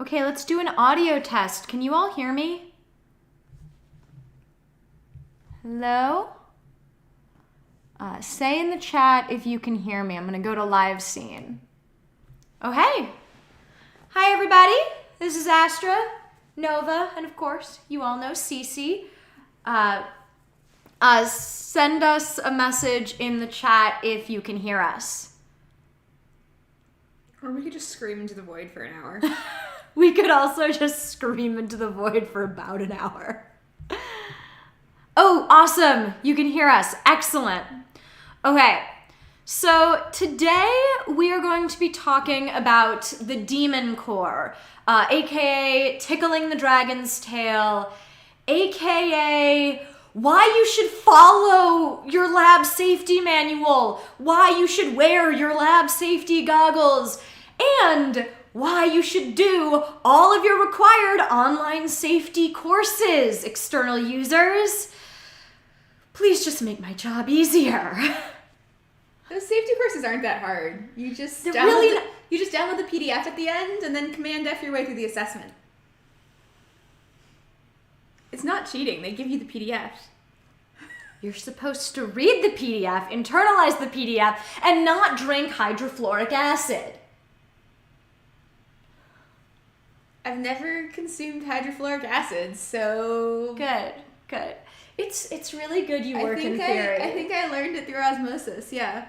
Okay, let's do an audio test. Can you all hear me? Hello? Say in the chat if you can hear me. I'm gonna go to live scene. Oh, hey. Hi, everybody. This is Astra, Nova, and of course, you all know Cece. Send us a message in the chat if you can hear us. Or we could just scream into the void for an hour. We could also just scream into the void for about an hour. Oh, awesome. You can hear us. Excellent. Okay, so today we are going to be talking about the Demon Core, aka Tickling the Dragon's Tail, aka why you should follow your lab safety manual, why you should wear your lab safety goggles, and why you should do all of your required online safety courses, external users. Please just make my job easier. Those safety courses aren't that hard. You just download the PDF at the end and then Command F your way through the assessment. It's not cheating. They give you the PDF. You're supposed to read the PDF, internalize the PDF, and not drink hydrofluoric acid. I've never consumed hydrofluoric acid, so... Good. It's really good you work in theory. I think I learned it through osmosis, yeah.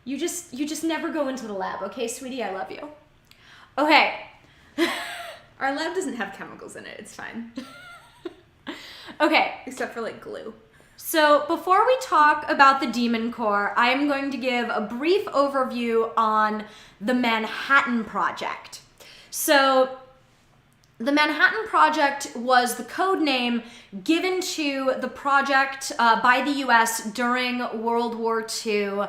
You just never go into the lab, okay, sweetie? I love you. Okay. Our lab doesn't have chemicals in it. It's fine. Okay. Except for, like, glue. So before we talk about the Demon Core, I am going to give a brief overview on the Manhattan Project. So the Manhattan Project was the code name given to the project by the US during World War II,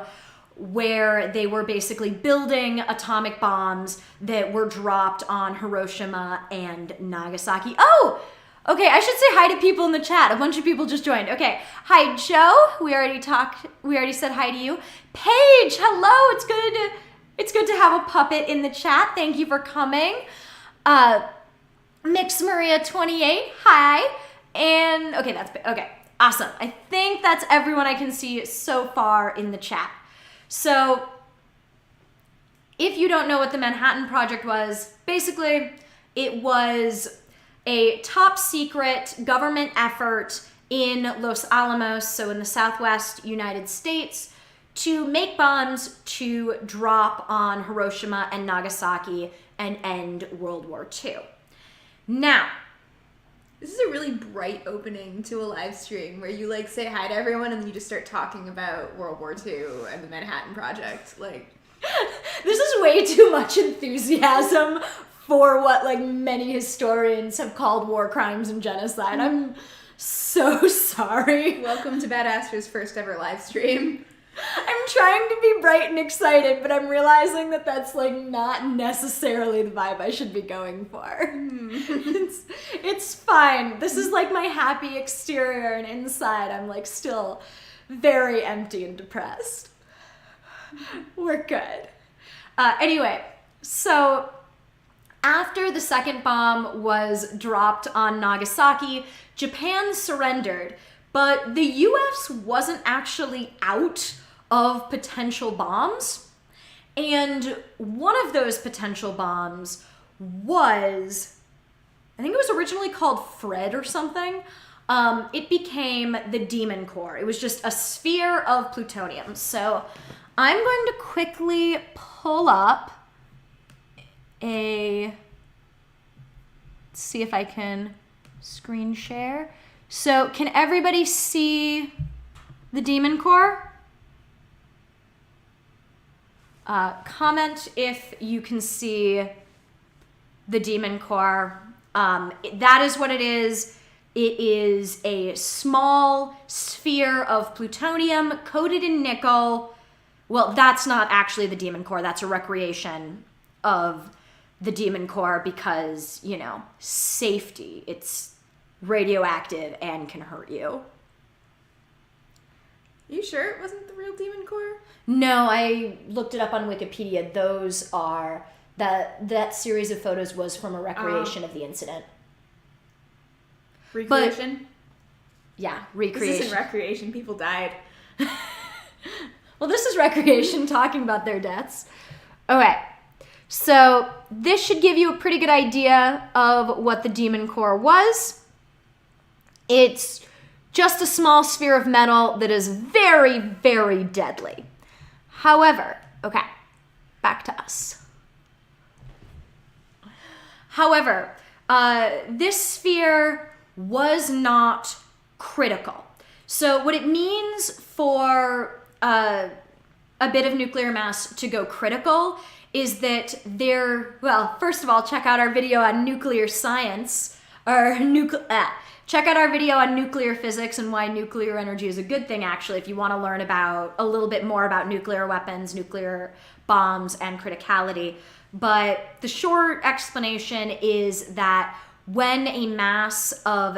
where they were basically building atomic bombs that were dropped on Hiroshima and Nagasaki. Oh! Okay, I should say hi to people in the chat. A bunch of people just joined. Okay, hi Joe. We already said hi to you. Paige, hello. It's good to have a puppet in the chat. Thank you for coming. Mix Maria 28, hi. And okay, awesome. I think that's everyone I can see so far in the chat. So if you don't know what the Manhattan Project was, basically it was a top secret government effort in Los Alamos, so in the Southwest United States, to make bombs to drop on Hiroshima and Nagasaki and end World War II. Now, this is a really bright opening to a live stream where you like say hi to everyone and then you just start talking about World War II and the Manhattan Project. Like, this is way too much enthusiasm for what like many historians have called war crimes and genocide. I'm so sorry. Welcome to Bad Astra's first ever live stream. I'm trying to be bright and excited, but I'm realizing that that's like not necessarily the vibe I should be going for. It's fine. This is like my happy exterior, and inside I'm like still very empty and depressed. We're good. Anyway, so after the second bomb was dropped on Nagasaki, Japan surrendered, but the US wasn't actually out of potential bombs. And one of those potential bombs was, I think it was originally called Fred or something. It became the Demon Core. It was just a sphere of plutonium. So I'm going to quickly pull up let's see if I can screen share. So can everybody see the Demon Core? Comment if you can see the Demon Core. That is what it is. It is a small sphere of plutonium coated in nickel. Well, that's not actually the Demon Core. That's a recreation of the Demon Core because, you know, safety. It's radioactive and can hurt you. You sure it wasn't the real Demon Core? No, I looked it up on Wikipedia. Those are that series of photos was from a recreation of the incident. Recreation? Yeah, recreation. This isn't recreation. People died. Well, this is recreation talking about their deaths. Okay, so this should give you a pretty good idea of what the Demon Core was. It's just a small sphere of metal that is very, very deadly. However, okay, back to us. However, this sphere was not critical. So what it means for a bit of nuclear mass to go critical is that first of all, check out our video on nuclear science, check out our video on nuclear physics and why nuclear energy is a good thing, actually, if you want to learn about a little bit more about nuclear weapons, nuclear bombs, and criticality. But the short explanation is that when a mass of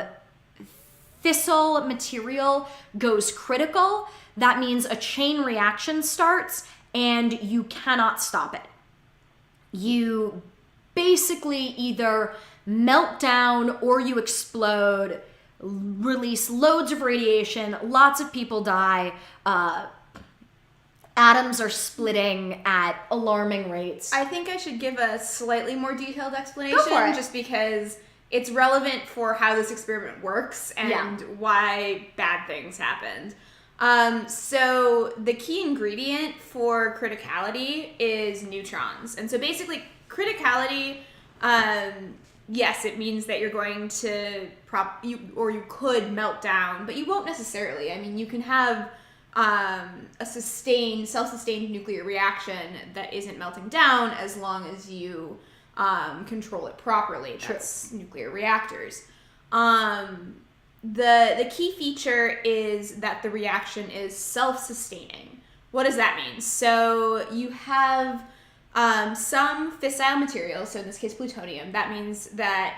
fissile material goes critical, that means a chain reaction starts and you cannot stop it. You basically either melt down or you explode, release loads of radiation, lots of people die, atoms are splitting at alarming rates. I think I should give a slightly more detailed explanation Go for it. just because it's relevant for how this experiment works and why bad things happened. So the key ingredient for criticality is neutrons. And so basically criticality, yes, it means that you're going to you could melt down, but you won't necessarily. I mean, you can have a self-sustained nuclear reaction that isn't melting down as long as you control it properly. That's nuclear reactors. The key feature is that the reaction is self-sustaining. What does that mean? So you have some fissile material, so in this case plutonium. That means that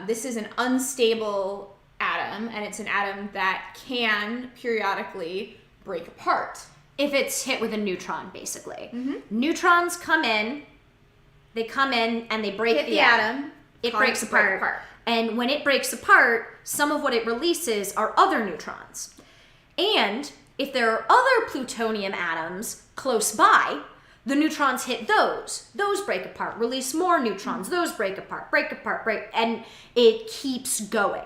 this is an unstable atom, and it's an atom that can periodically break apart. If it's hit with a neutron, basically. Mm-hmm. Neutrons come in, and they break the atom. It breaks apart. And when it breaks apart, some of what it releases are other neutrons. And if there are other plutonium atoms close by, the neutrons hit those. Those break apart, release more neutrons. Those break apart, and it keeps going.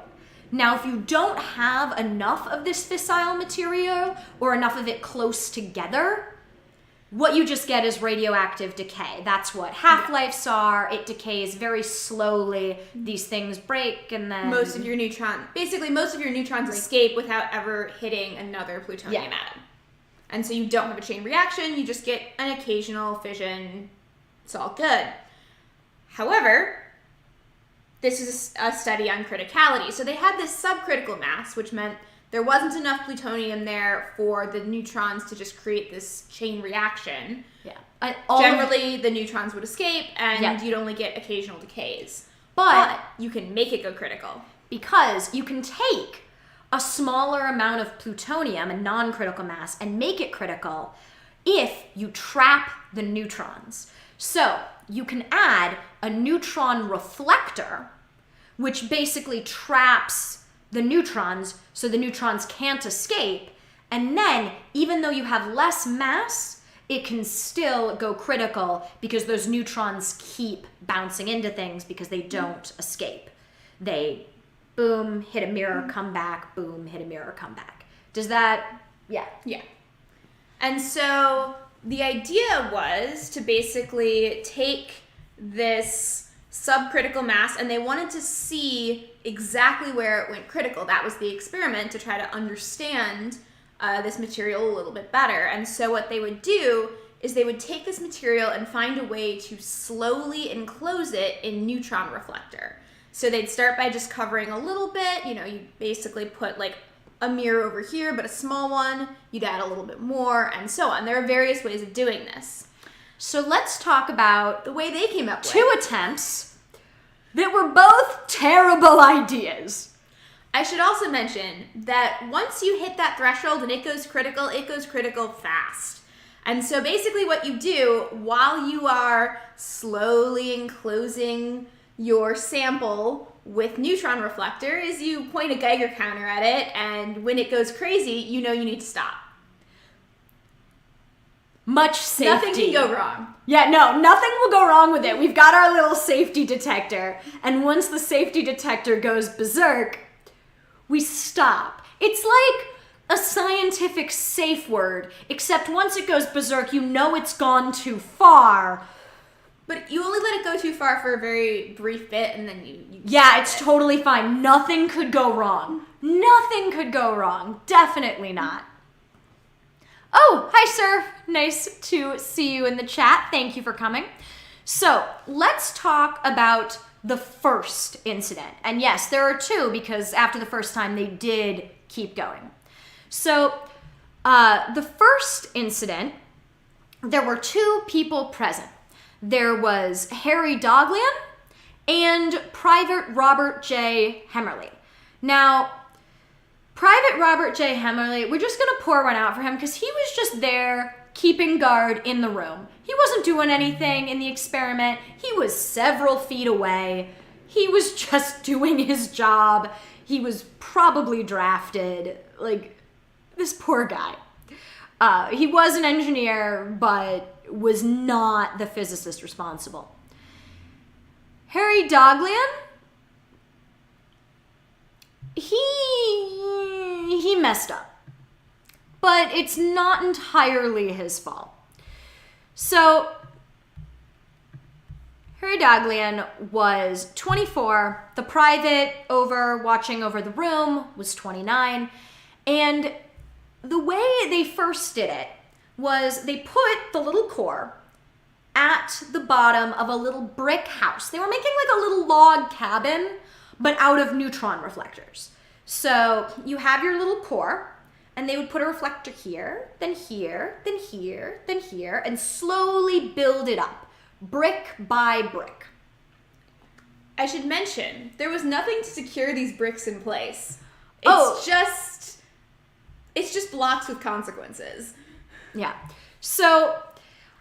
Now, if you don't have enough of this fissile material or enough of it close together, what you just get is radioactive decay. That's what half-lives are. It decays very slowly. These things break and then... Most of your neutrons escape without ever hitting another plutonium atom. And so you don't have a chain reaction. You just get an occasional fission. It's all good. However, this is a study on criticality. So they had this subcritical mass, which meant there wasn't enough plutonium there for the neutrons to just create this chain reaction. Yeah. Generally, the neutrons would escape, and you'd only get occasional decays. But you can make it go critical. Because you can take a smaller amount of plutonium, a non-critical mass, and make it critical if you trap the neutrons. So you can add a neutron reflector, which basically traps the neutrons so the neutrons can't escape, and then even though you have less mass, it can still go critical because those neutrons keep bouncing into things because they don't escape. They boom, hit a mirror, come back, boom, hit a mirror, come back. Does that... Yeah. And so the idea was to basically take this subcritical mass, and they wanted to see exactly where it went critical. That was the experiment, to try to understand this material a little bit better. And so what they would do is they would take this material and find a way to slowly enclose it in neutron reflector. So they'd start by just covering a little bit. You basically put like a mirror over here, but a small one. You'd add a little bit more, and so on. There are various ways of doing this. So let's talk about the way they came up with two attempts that were both terrible ideas. I should also mention that once you hit that threshold and it goes critical fast. And so basically what you do while you are slowly enclosing your sample with neutron reflector is you point a Geiger counter at it, and when it goes crazy, you know you need to stop. Much safety. Nothing can go wrong. Yeah, no, nothing will go wrong with it. We've got our little safety detector, and once the safety detector goes berserk, we stop. It's like a scientific safe word, except once it goes berserk, you know it's gone too far. But you only let it go too far for a very brief bit, and then you yeah, it's totally fine. Nothing could go wrong. Nothing could go wrong. Definitely not. Oh, hi, sir. Nice to see you in the chat. Thank you for coming. So let's talk about the first incident. And yes, there are two, because after the first time, they did keep going. So the first incident, there were two people present. There was Harry Daghlian and Private Robert J. Hemmerly. Now, Private Robert J. Hemmerly, we're just going to pour one out for him because he was just there keeping guard in the room. He wasn't doing anything in the experiment. He was several feet away. He was just doing his job. He was probably drafted. Like, this poor guy. He was an engineer, but was not the physicist responsible. Harry Daghlian, he messed up, but it's not entirely his fault. So Harry Daghlian was 24. The private watching over the room was 29. And the way they first did it was they put the little core at the bottom of a little brick house. They were making like a little log cabin, but out of neutron reflectors. So you have your little core, and they would put a reflector here, then here, then here, then here, and slowly build it up, brick by brick. I should mention, there was nothing to secure these bricks in place. It's just blocks with consequences. Yeah. So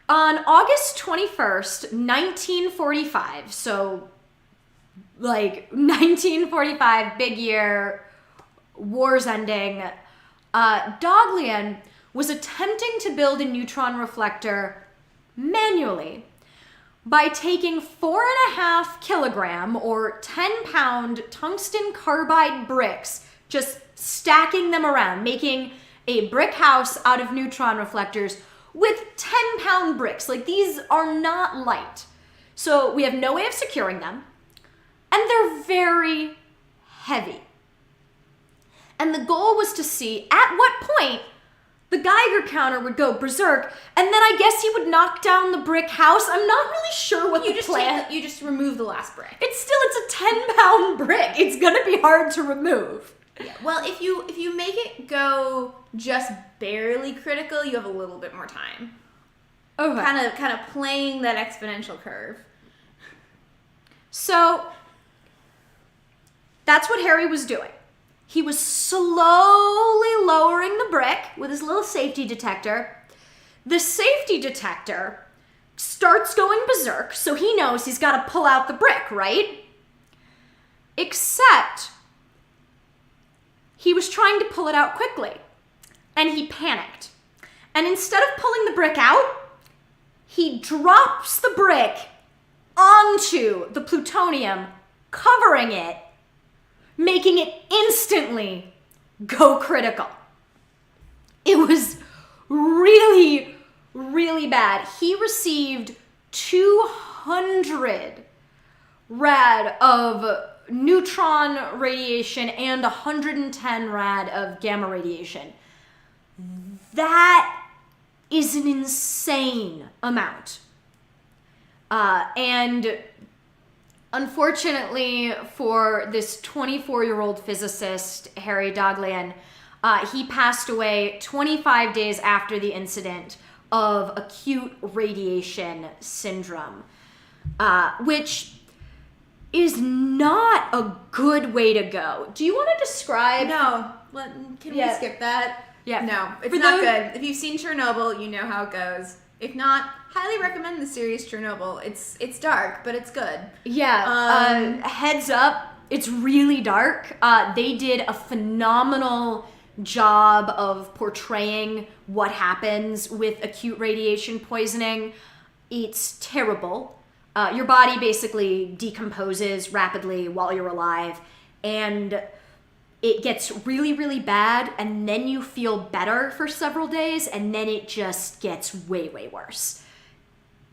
on August 21st, 1945, so like 1945, big year, war's ending, Daghlian was attempting to build a neutron reflector manually by taking 4.5 kilogram or 10-pound tungsten carbide bricks, just stacking them around, making a brick house out of neutron reflectors with 10-pound bricks. Like, these are not light. So we have no way of securing them, and they're very heavy. And the goal was to see at what point the Geiger counter would go berserk, and then I guess he would knock down the brick house. I'm not really sure what the plan. You just remove the last brick. It's a 10-pound brick. It's gonna be hard to remove. Yeah. Well, if you make it go just barely critical, you have a little bit more time. Okay. Kind of playing that exponential curve. So that's what Harry was doing. He was slowly lowering the brick with his little safety detector. The safety detector starts going berserk, so he knows he's got to pull out the brick, right? Except he was trying to pull it out quickly, and he panicked. And instead of pulling the brick out, he drops the brick onto the plutonium, covering it, making it instantly go critical. It was really, really bad. He received 200 rad of neutron radiation and 110 rad of gamma radiation. That is an insane amount. And unfortunately for this 24-year-old physicist, Harry Daghlian, he passed away 25 days after the incident of acute radiation syndrome, which is not a good way to go. Do you want to describe? No. Can we skip that? Yeah. No, it's For not those- good. If you've seen Chernobyl, you know how it goes. If not, highly recommend the series Chernobyl. It's dark, but it's good. Yeah. Heads up, it's really dark. They did a phenomenal job of portraying what happens with acute radiation poisoning. It's terrible. Your body basically decomposes rapidly while you're alive, and it gets really, really bad, and then you feel better for several days, and then it just gets way, way worse.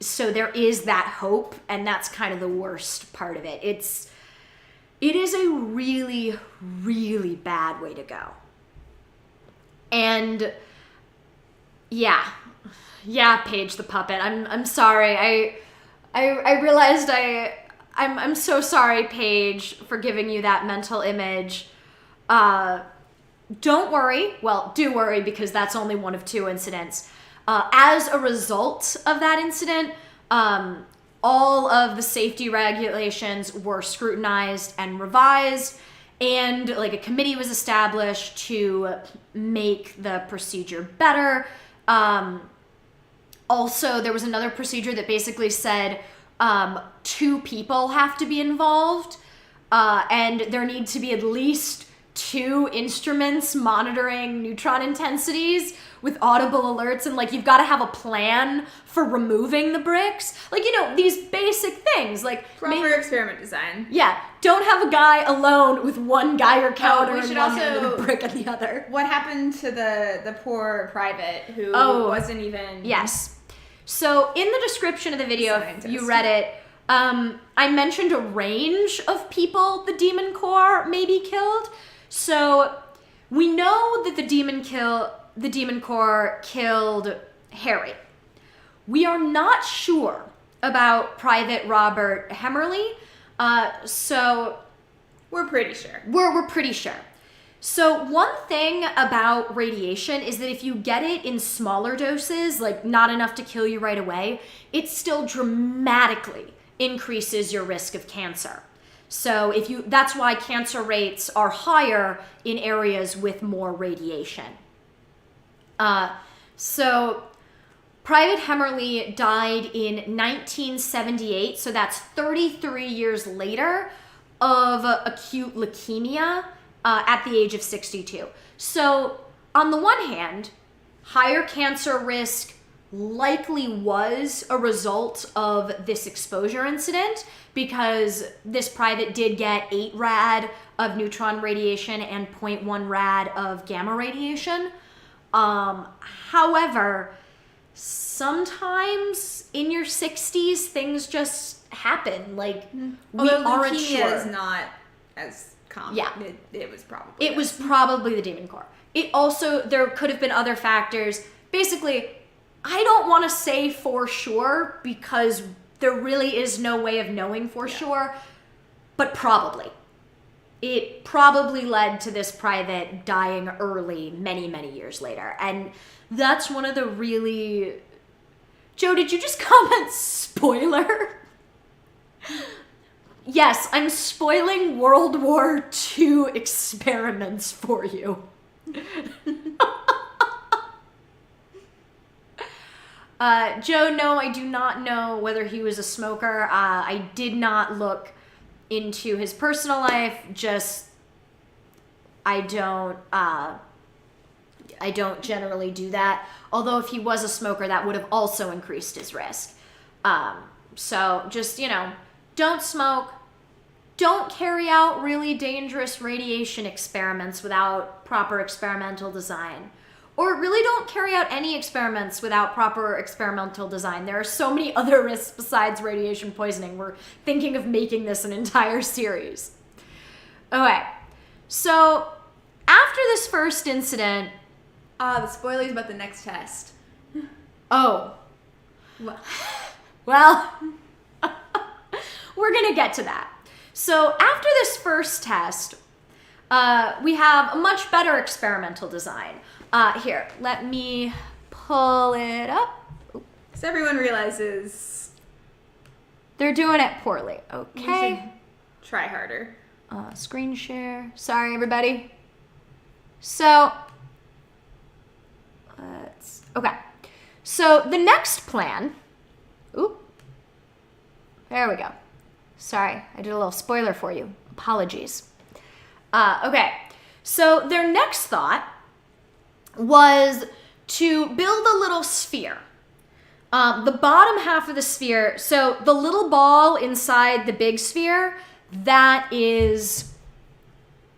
So there is that hope, and that's kind of the worst part of it. It is a really, really bad way to go. And yeah, Paige the puppet. I'm sorry. I realized I'm so sorry, Paige, for giving you that mental image. Don't worry. Well, do worry, because that's only one of 2 incidents. As a result of that incident, all of the safety regulations were scrutinized and revised, and like a committee was established to make the procedure better. Also, there was another procedure that basically said 2 people have to be involved, and there need to be at least 2 instruments monitoring neutron intensities with audible alerts, and like you've got to have a plan for removing the bricks. Like, these basic things. Like Proper experiment design. Yeah, don't have a guy alone with one Geiger counter we in should one hand also- and a brick in the other. What happened to the poor private who wasn't even... Yes. So in the description of the video, if Scientist. you read it, I mentioned a range of people the Demon Corps maybe killed. So we know that the Demon Corps killed Harry. We are not sure about Private Robert Hemmerly. So We're pretty sure. we're pretty sure. So one thing about radiation is that if you get it in smaller doses, like not enough to kill you right away, it still dramatically increases your risk of cancer. So that's why cancer rates are higher in areas with more radiation. So Private Hemmerly died in 1978, so that's 33 years later, of acute leukemia at the age of 62. So on the one hand, higher cancer risk likely was a result of this exposure incident, because this private did get 8 rad of neutron radiation and 0.1 rad of gamma radiation. However, sometimes in your 60s, things just happen. Like, we Although aren't leukemia sure. is not as common. Yeah. It was probably It was probably the Demon Corps. It also, there could have been other factors. Basically, I don't want to say for sure, because there really is no way of knowing for sure, but probably. It probably led to this private dying early, many, many years later. And that's one of the really... Joe, did you just comment spoiler? Yes, I'm spoiling World War II experiments for you. Joe, no, I do not know whether he was a smoker. I did not look into his personal life. I don't generally do that. Although if he was a smoker, that would have also increased his risk. So just, don't smoke. Don't carry out really dangerous radiation experiments without proper experimental design. Or really don't carry out any experiments without proper experimental design. There are so many other risks besides radiation poisoning. We're thinking of making this an entire series. Okay, so after this first incident... the spoilers about the next test. Oh. What? Well, we're gonna get to that. So after this first test, we have a much better experimental design. Here, let me pull it up. So everyone realizes They're doing it poorly. Okay. try harder. Screen share. Sorry, everybody. So, Okay. So the next plan... Ooh. There we go. Sorry, I did a little spoiler for you. Apologies. Okay. So their next thought was to build a little sphere. The bottom half of the sphere, so the little ball inside the big sphere, that is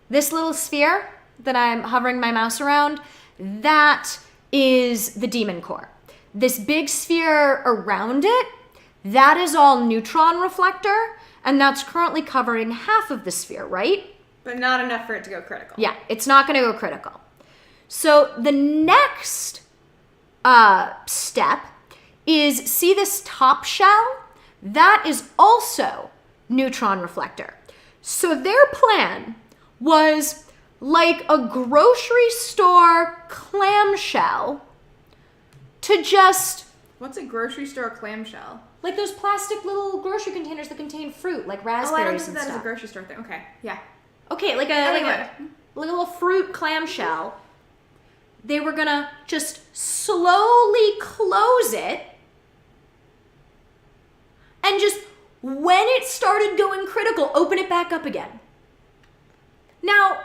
this little sphere that I'm hovering my mouse around, that is the demon core. This big sphere around it, that is all neutron reflector, and that's currently covering half of the sphere, right? But not enough for it to go critical. Yeah, it's not going to go critical. So the next step is, see this top shell? That is also neutron reflector. So their plan was like a grocery store clamshell to just... What's a grocery store clamshell? Like those plastic little grocery containers that contain fruit, like raspberries I don't think and that stuff. is a grocery store thing. Okay, yeah. Okay, like a little fruit clamshell. They were gonna just slowly close it, and just when it started going critical, open it back up again. Now,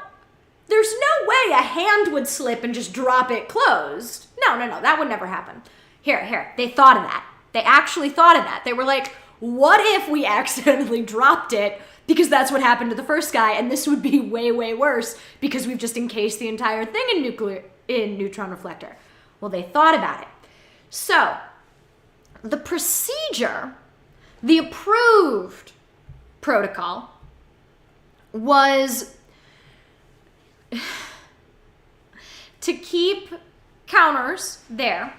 there's no way a hand would slip and just drop it closed. No, that would never happen. Here, they thought of that. They actually thought of that. They were like, what if we accidentally dropped it? Because that's what happened to the first guy, and this would be way, way worse because we've just encased the entire thing in neutron reflector. Well, they thought about it. So, the procedure, the approved protocol, was to keep counters there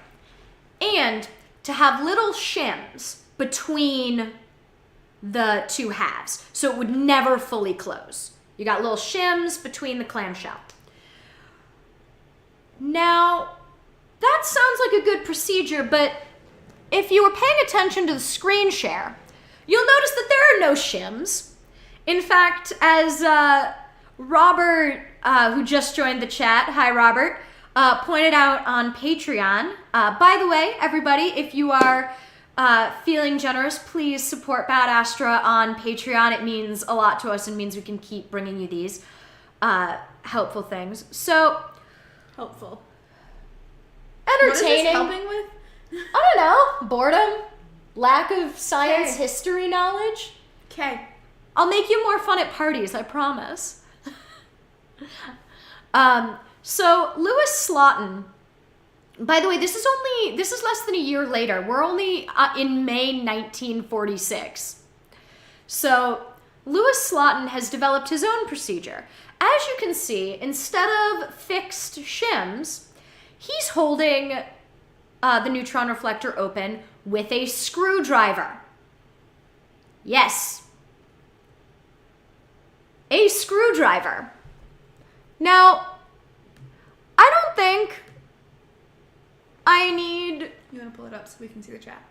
and to have little shims between the two halves, so it would never fully close. You got little shims between the clamshell. Now, that sounds like a good procedure, but if you were paying attention to the screen share, you'll notice that there are no shims. In fact, as Robert, who just joined the chat, hi Robert, pointed out on Patreon. By the way, everybody, if you are feeling generous, please support Bad Astra on Patreon. It means a lot to us and means we can keep bringing you these helpful things. So, helpful. Entertaining. What is this helping with? I don't know. Boredom, lack of science history knowledge. Okay. I'll make you more fun at parties, I promise. So Louis Slotin, by the way, this is less than a year later. We're only in May 1946. So Louis Slotin has developed his own procedure. As you can see, instead of fixed shims, he's holding the neutron reflector open with a screwdriver. Yes. A screwdriver. Now, I don't think I need... You want to pull it up so we can see the chat?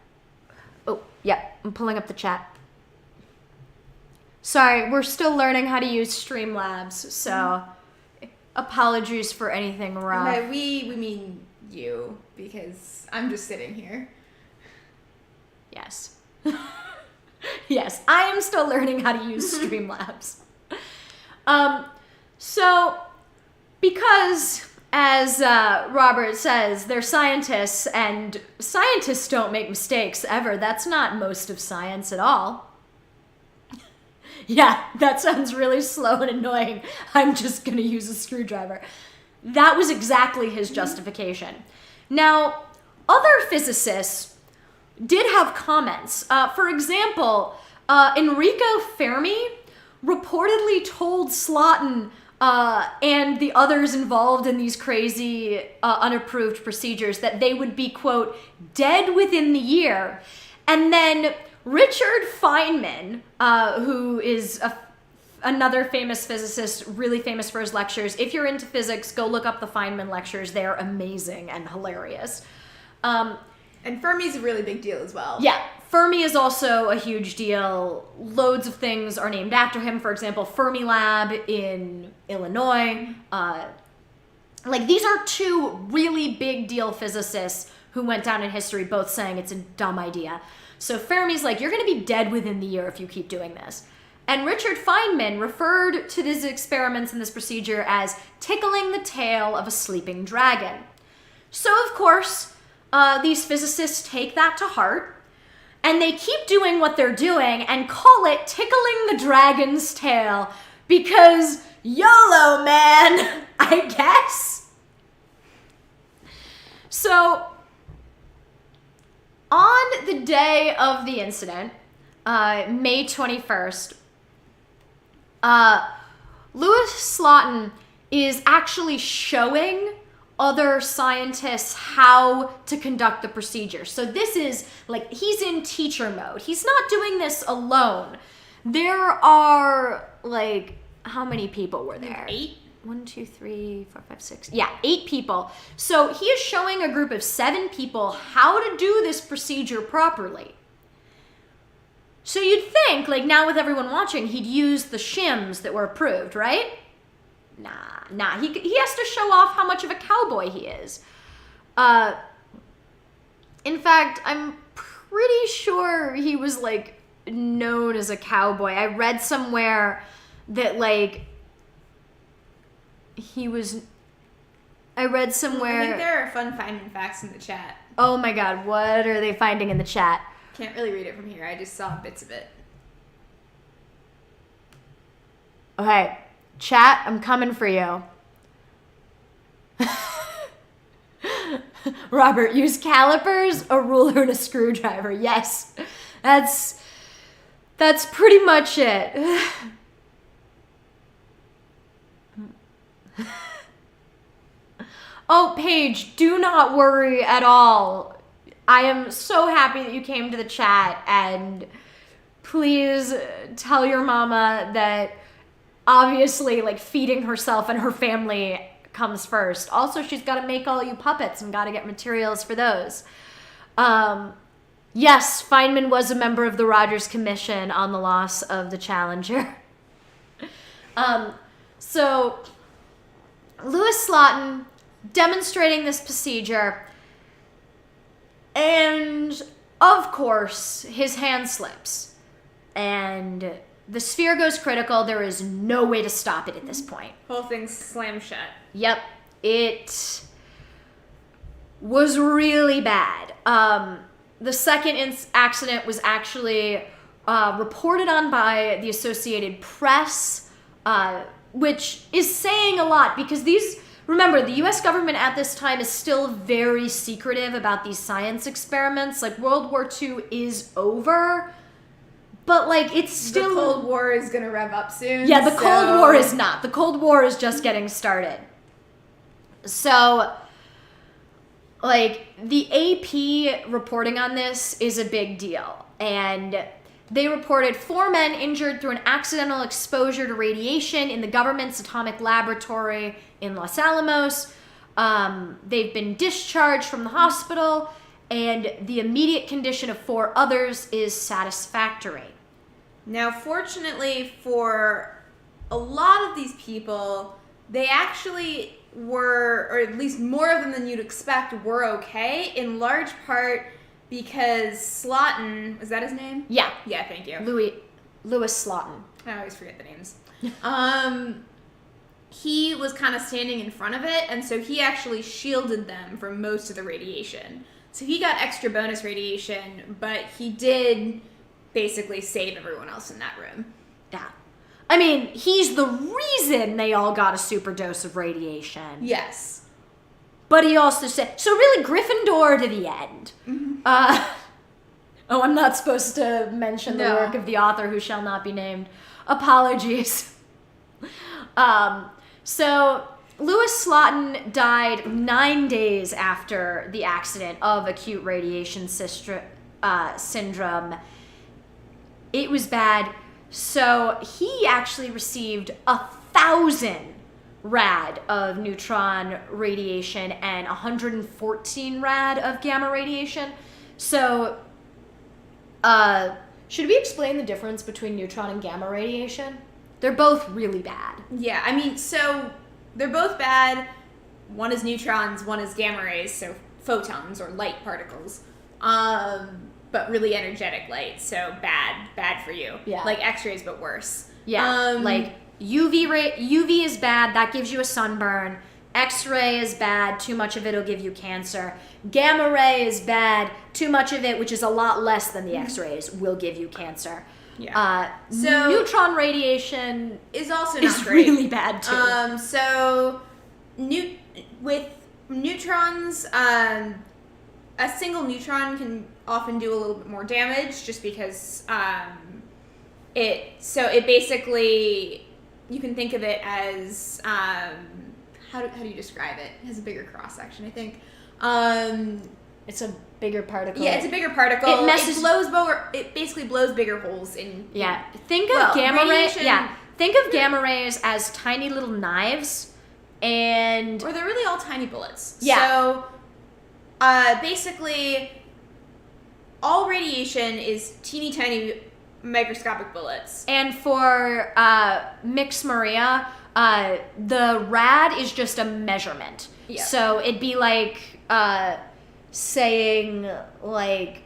Oh, yeah, I'm pulling up the chat. Sorry, we're still learning how to use Streamlabs, so apologies for anything wrong. Okay, we mean you, because I'm just sitting here. Yes. Yes, I am still learning how to use Streamlabs. So, because, as Robert says, they're scientists, and scientists don't make mistakes ever. That's not most of science at all. Yeah, that sounds really slow and annoying. I'm just going to use a screwdriver. That was exactly his justification. Now, other physicists did have comments. For example, Enrico Fermi reportedly told Slotin and the others involved in these crazy, unapproved procedures that they would be, quote, dead within the year. And then Richard Feynman, who is another famous physicist, really famous for his lectures. If you're into physics, go look up the Feynman lectures. They're amazing and hilarious. And Fermi's a really big deal as well. Yeah, Fermi is also a huge deal. Loads of things are named after him. For example, Fermilab in Illinois. like, these are two really big deal physicists who went down in history, both saying it's a dumb idea. So Fermi's like, you're going to be dead within the year if you keep doing this. And Richard Feynman referred to these experiments and this procedure as tickling the tail of a sleeping dragon. So, of course, these physicists take that to heart, and they keep doing what they're doing and call it tickling the dragon's tail because YOLO, man, I guess. So, on the day of the incident, May 21st, Louis Slotin is actually showing other scientists how to conduct the procedure. So this is like, he's in teacher mode. He's not doing this alone. There are like, how many people were there? 8? 1, 2, 3, 4, 5, 6. Yeah, 8 people. So he is showing a group of 7 people how to do this procedure properly. So you'd think, like, now with everyone watching, he'd use the shims that were approved, right? Nah. He has to show off how much of a cowboy he is. In fact, I'm pretty sure he was, like, known as a cowboy. I read somewhere that, like, I think there are fun Feynman facts in the chat. Oh my god, what are they finding in the chat? Can't really read it from here. I just saw bits of it. Okay, chat, I'm coming for you. Robert, use calipers, a ruler, and a screwdriver. Yes, that's pretty much it. Oh, Paige, do not worry at all. I am so happy that you came to the chat, and please tell your mama that obviously, like, feeding herself and her family comes first. Also, she's got to make all you puppets and got to get materials for those. Yes, Feynman was a member of the Rogers Commission on the loss of the Challenger. So, Louis Slotin demonstrating this procedure, and of course, his hand slips, and the sphere goes critical. There is no way to stop it at this point. Whole thing slammed shut. Yep, it was really bad. The second accident was actually reported on by the Associated Press, which is saying a lot because remember, the US government at this time is still very secretive about these science experiments. Like, World War II is over, but, like, it's still... The Cold War is gonna rev up soon. Yeah, the Cold War is not. The Cold War is just getting started. So, like, the AP reporting on this is a big deal. And they reported 4 men injured through an accidental exposure to radiation in the government's atomic laboratory in Los Alamos. They've been discharged from the hospital, and the immediate condition of 4 others is satisfactory. Now, fortunately for a lot of these people, they actually were, or at least more of them than you'd expect, were okay, in large part because Slotin, is that his name? Yeah. Yeah, thank you. Louis Slotin. I always forget the names. He was kind of standing in front of it, and so he actually shielded them from most of the radiation. So he got extra bonus radiation, but he did basically save everyone else in that room. Yeah. I mean, he's the reason they all got a super dose of radiation. Yes. But he also said, so really Gryffindor to the end. Mm-hmm. Oh, I'm not supposed to mention the work of the author who shall not be named. Apologies. So Louis Slotin died 9 days after the accident of acute radiation syndrome. It was bad. So he actually received 1,000 rad of neutron radiation and 114 rad of gamma radiation. So, should we explain the difference between neutron and gamma radiation? They're both really bad. Yeah, I mean, so they're both bad. one is neutrons, one is gamma rays, so photons or light particles. But really energetic light, so bad for you. Yeah. Like X-rays, but worse. Yeah. Like UV is bad. That gives you a sunburn. X-ray is bad. Too much of it will give you cancer. Gamma ray is bad. Too much of it, which is a lot less than the X-rays, will give you cancer. Yeah. So neutron radiation is also not great. Really bad too. So with neutrons, a single neutron can often do a little bit more damage, just because it basically, you can think of it as how do you describe it? It has a bigger cross section, I think. It's a bigger particle. Yeah, it's a bigger particle. It basically blows bigger holes in. Yeah. Think of gamma rays. Yeah. Think of gamma rays as tiny little knives, or they're really all tiny bullets. Yeah. So basically, all radiation is teeny tiny microscopic bullets. And for Mix Maria, the rad is just a measurement. Yeah. So it'd be like saying like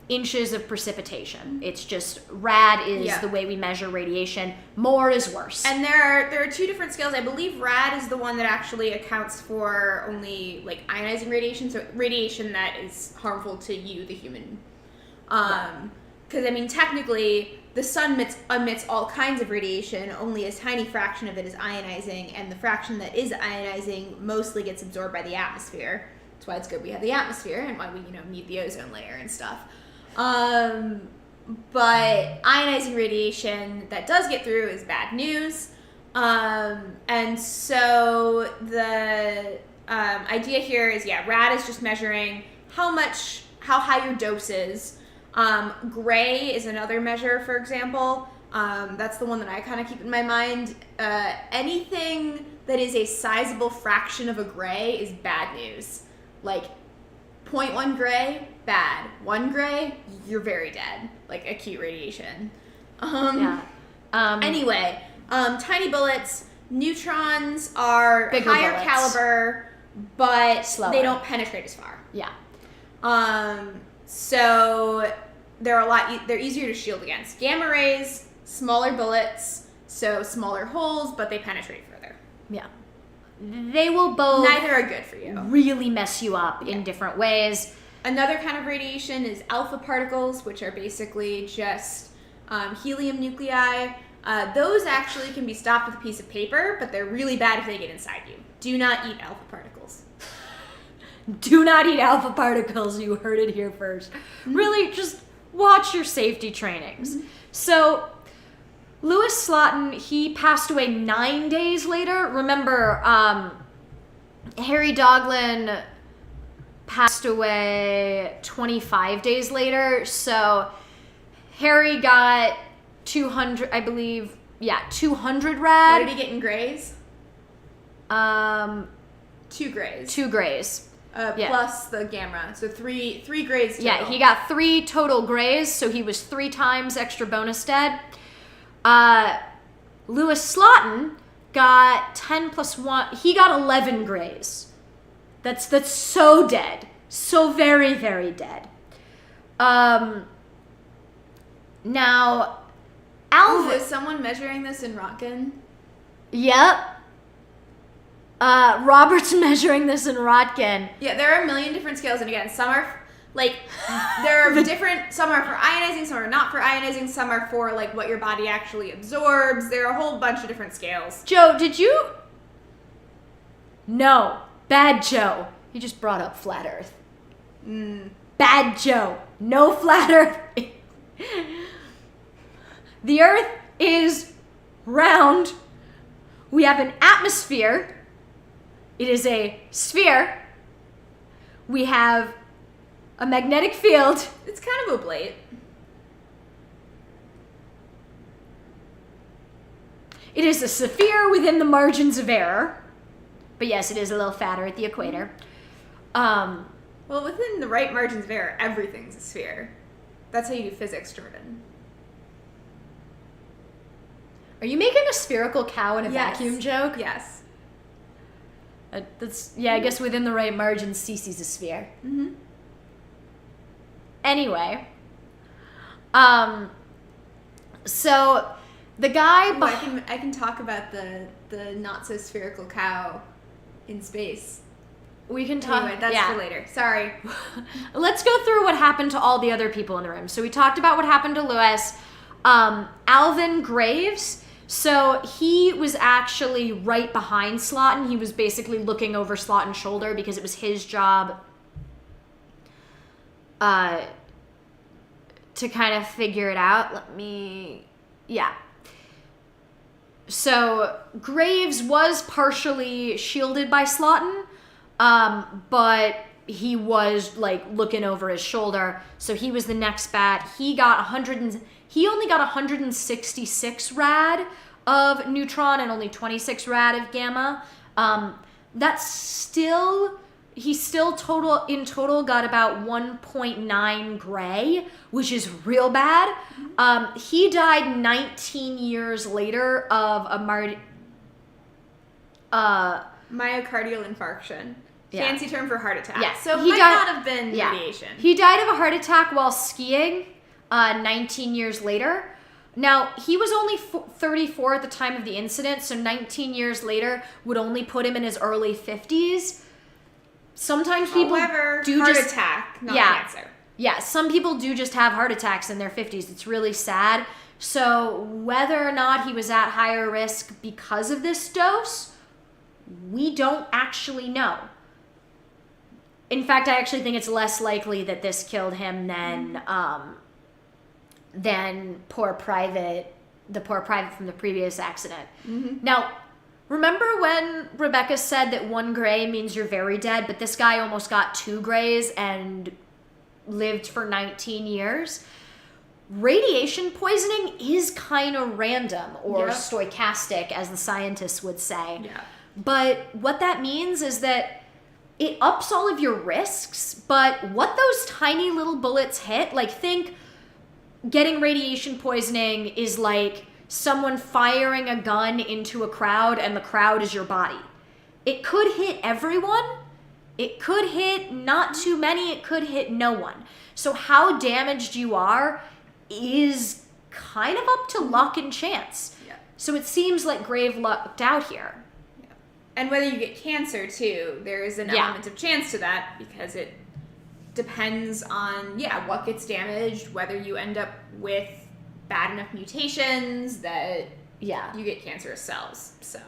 inches of precipitation. It's just rad is the way we measure radiation. More is worse. And there are two different scales. I believe rad is the one that actually accounts for only like ionizing radiation, so radiation that is harmful to you, the human. Because I mean, technically, the sun emits all kinds of radiation. Only a tiny fraction of it is ionizing, and the fraction that is ionizing mostly gets absorbed by the atmosphere. That's why it's good we have the atmosphere, and why we need the ozone layer and stuff. But ionizing radiation that does get through is bad news. And so the idea here is, rad is just measuring how high your dose is. Gray is another measure, for example. That's the one that I kind of keep in my mind. Anything that is a sizable fraction of a gray is bad news. Like 0.1 gray, bad. 1 gray, you're very dead. Like acute radiation. Anyway, tiny bullets. Neutrons are bigger higher bullets. Caliber, but slower. They don't penetrate as far. Yeah. So they're easier to shield against. Gamma rays, smaller bullets, so smaller holes, but they penetrate further. Yeah. They will both neither are good for you. Really mess you up in different ways. Another kind of radiation is alpha particles, which are basically just helium nuclei. Those actually can be stopped with a piece of paper, but they're really bad if they get inside you. Do not eat alpha particles. Do not eat alpha particles. You heard it here first. Really, just watch your safety trainings. So, Louis Slotin, he passed away 9 days later. Remember, Harry Daghlian passed away 25 days later. So, Harry got 200, I believe, 200 rad. What did he get in grays? 2 grays. 2 grays. Plus the gamma. So three grays total. Yeah, he got 3 total grays, so he was 3 times extra bonus dead. Louis Slotin got 10 plus 1. He got 11 grays. That's so dead. So very, very dead. Now, Alvin... is someone measuring this in Rontgen? Yep. Robert's measuring this in Rontgen. Yeah, there are a million different scales, and again, some are there are different. Some are for ionizing, some are not for ionizing, some are for like what your body actually absorbs. There are a whole bunch of different scales. Joe, did you? No, bad Joe. He just brought up flat Earth. Bad Joe. No flat Earth. The Earth is round. We have an atmosphere. It is a sphere. We have a magnetic field. It's kind of oblate. It is a sphere within the margins of error. But yes, it is a little fatter at the equator. Well, within the right margins of error, everything's a sphere. That's how you do physics, Jordan. Are you making a spherical cow in a vacuum joke? Yes. I guess within the right margin, CC's a sphere. Mm-hmm. Anyway, so the guy. I can talk about the not so spherical cow in space. We can talk. Anyway, that's for later. Sorry. Let's go through what happened to all the other people in the room. So we talked about what happened to Louis. Alvin Graves. So he was actually right behind Slotin. He was basically looking over Slotin's shoulder because it was his job to kind of figure it out. So Graves was partially shielded by Slotin, but he was like looking over his shoulder. So he was the next bat. He only got 166 rad of neutron and only 26 rad of gamma. He still in total got about 1.9 gray, which is real bad. He died 19 years later of a myocardial infarction. Yeah. Fancy term for heart attack. Yeah. So might not have been radiation. He died of a heart attack while skiing 19 years later. Now, he was only 34 at the time of the incident, so 19 years later would only put him in his early 50s. Sometimes people attack, not cancer. Yeah, some people do just have heart attacks in their 50s. It's really sad. So whether or not he was at higher risk because of this dose, we don't actually know. In fact, I actually think it's less likely that this killed him than the poor private from the previous accident. Mm-hmm. Now, remember when Rebecca said that 1 gray means you're very dead, but this guy almost got 2 grays and lived for 19 years? Radiation poisoning is kind of random or stochastic, as the scientists would say. Yeah. But what that means is that it ups all of your risks, but what those tiny little bullets hit, like think getting radiation poisoning is like someone firing a gun into a crowd and the crowd is your body. It could hit everyone. It could hit not too many. It could hit no one. So how damaged you are is kind of up to luck and chance. Yeah. So it seems like Grave lucked out here. Yeah. And whether you get cancer too, there is an element of chance to that because it depends on what gets damaged, whether you end up with bad enough mutations that you get cancerous cells. So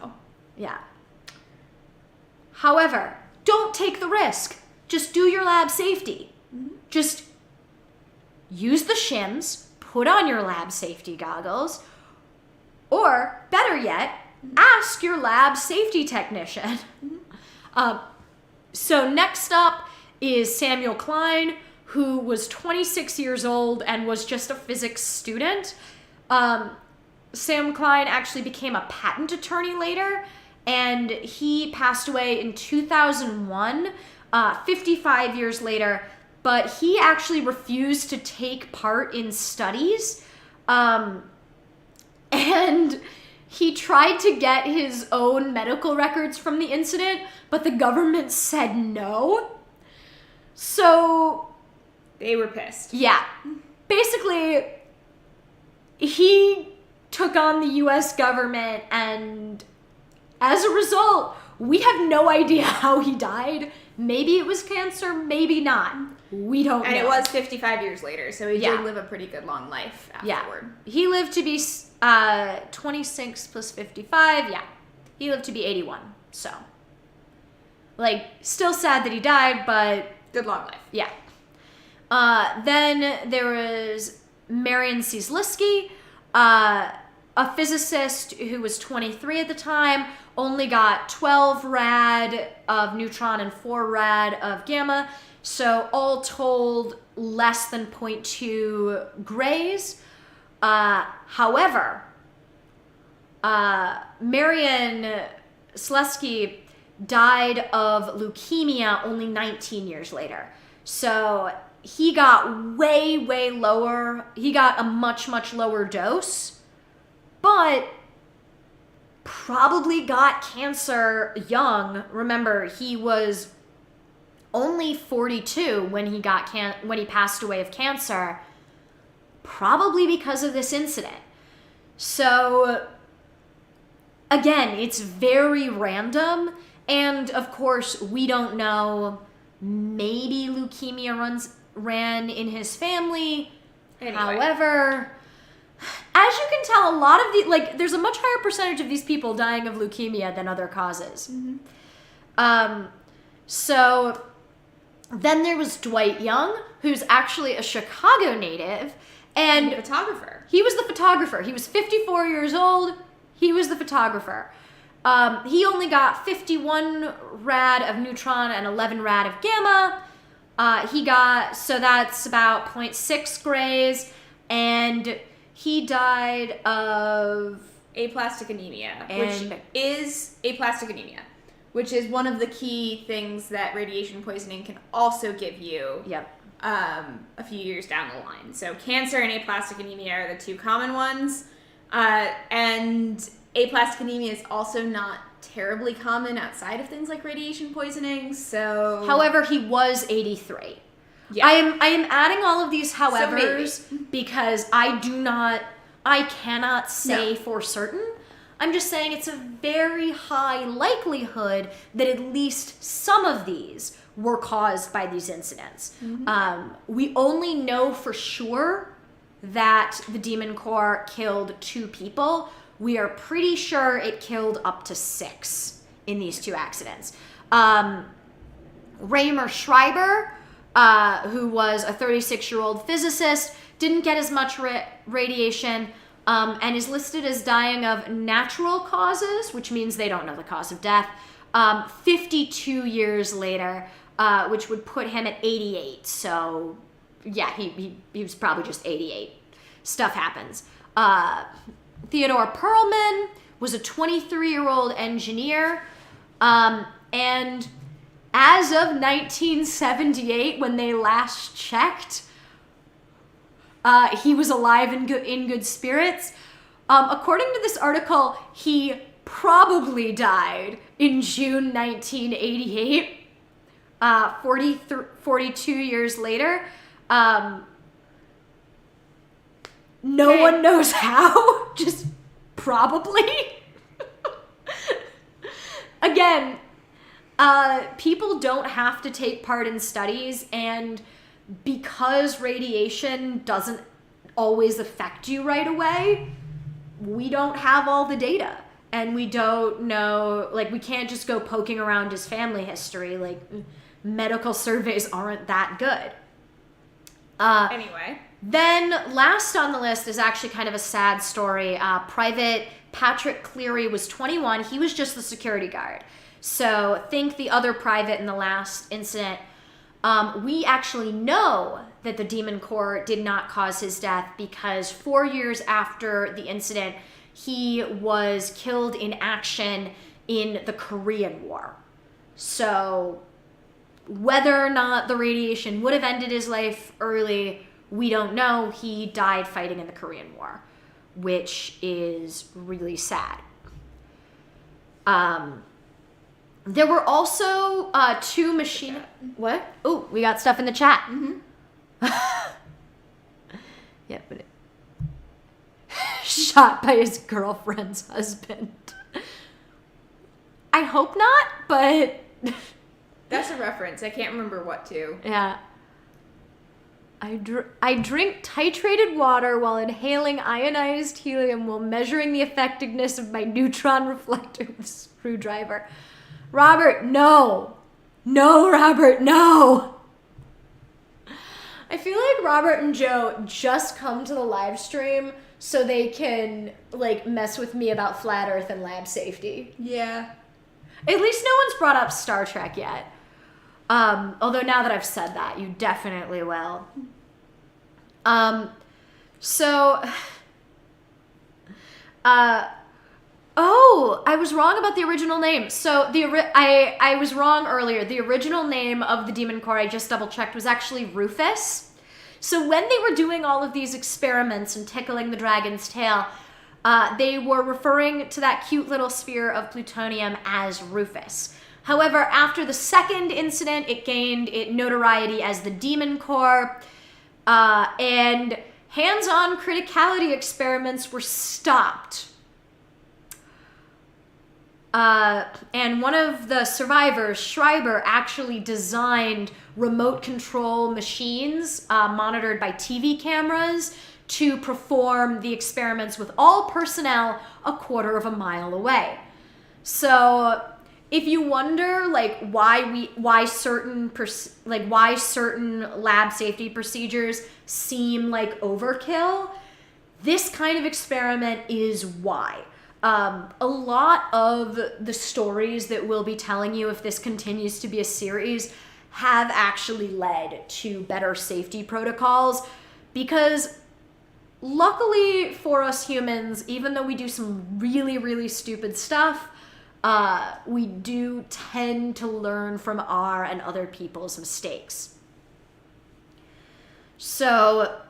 however, don't take the risk. Just do your lab safety. Mm-hmm. Just use the shims, put on your lab safety goggles, or better yet, ask your lab safety technician. Mm-hmm. So next up is Samuel Klein, who was 26 years old and was just a physics student. Sam Klein actually became a patent attorney later, and he passed away in 2001, 55 years later, but he actually refused to take part in studies, and he tried to get his own medical records from the incident, but the government said no. So they were pissed. Yeah. Basically, he took on the US government, and as a result, we have no idea how he died. Maybe it was cancer, maybe not. We don't know. And it was 55 years later, so he did live a pretty good long life afterward. Yeah. He lived to be 26 plus 55. Yeah. He lived to be 81. So, still sad that he died, but good long life. Yeah. Then there was Marian Ciesliski, a physicist who was 23 at the time, only got 12 rad of neutron and 4 rad of gamma. So all told, less than 0.2 grays. However, Marian Ciesliski died of leukemia only 19 years later. So he got way, way lower. He got a much, much lower dose. But probably got cancer young. Remember, he was only 42 when he passed away of cancer, probably because of this incident. So again, it's very random, and of course, we don't know. Maybe leukemia ran in his family. Anyway. However, as you can tell, a lot of there's a much higher percentage of these people dying of leukemia than other causes. Mm-hmm. So then there was Dwight Young, who's actually a Chicago native, and the photographer. He was the photographer. He was 54 years old. He was the photographer. He only got 51 rad of neutron and 11 rad of gamma. So that's about 0.6 grays, and he died of aplastic anemia, which is one of the key things that radiation poisoning can also give you. Yep. A few years down the line. So cancer and aplastic anemia are the two common ones, and aplastic anemia is also not terribly common outside of things like radiation poisoning. So, however, he was 83. Yeah. I am adding all of these howevers because I cannot say for certain. I'm just saying it's a very high likelihood that at least some of these were caused by these incidents. Mm-hmm. We only know for sure that the Demon Core killed 2 people. We are pretty sure it killed up to 6 in these 2 accidents. Raymer Schreiber, who was a 36-year-old physicist, didn't get as much radiation, and is listed as dying of natural causes, which means they don't know the cause of death, 52 years later, which would put him at 88. So, yeah, he was probably just 88. Stuff happens. Theodore Perlman was a 23-year-old engineer, and as of 1978, when they last checked, he was alive and in good spirits. According to this article, he probably died in June 1988, 42 years later. No one knows how, just probably. Again, people don't have to take part in studies, and because radiation doesn't always affect you right away, we don't have all the data, and we don't know, we can't just go poking around his family history. Medical surveys aren't that good. Anyway. Then last on the list is actually kind of a sad story. Private Patrick Cleary was 21. He was just the security guard. So think the other private in the last incident. We actually know that the Demon Core did not cause his death because 4 years after the incident, he was killed in action in the Korean War. So whether or not the radiation would have ended his life early, we don't know. He died fighting in the Korean War, which is really sad. There were also 2 machine... What? Oh, we got stuff in the chat. Mm-hmm. Yeah, but shot by his girlfriend's husband. I hope not, but... That's a reference. I can't remember what to. Yeah. I drink titrated water while inhaling ionized helium while measuring the effectiveness of my neutron reflector with a screwdriver. Robert, no. No, Robert, no. I feel like Robert and Joe just come to the live stream so they can, mess with me about flat earth and lab safety. Yeah. At least no one's brought up Star Trek yet. Although now that I've said that, you definitely will. I was wrong about the original name. So I was wrong earlier. The original name of the Demon Core, I just double checked, was actually Rufus. So when they were doing all of these experiments and tickling the dragon's tail, they were referring to that cute little sphere of plutonium as Rufus. However, after the second incident, it gained notoriety as the Demon Core, and hands-on criticality experiments were stopped. And one of the survivors, Schreiber, actually designed remote control machines monitored by TV cameras to perform the experiments with all personnel a quarter of a mile away. So if you wonder why certain lab safety procedures seem like overkill, this kind of experiment is why. A lot of the stories that we'll be telling you if this continues to be a series have actually led to better safety protocols, because luckily for us humans, even though we do some really, really stupid stuff, we do tend to learn from our and other people's mistakes. So,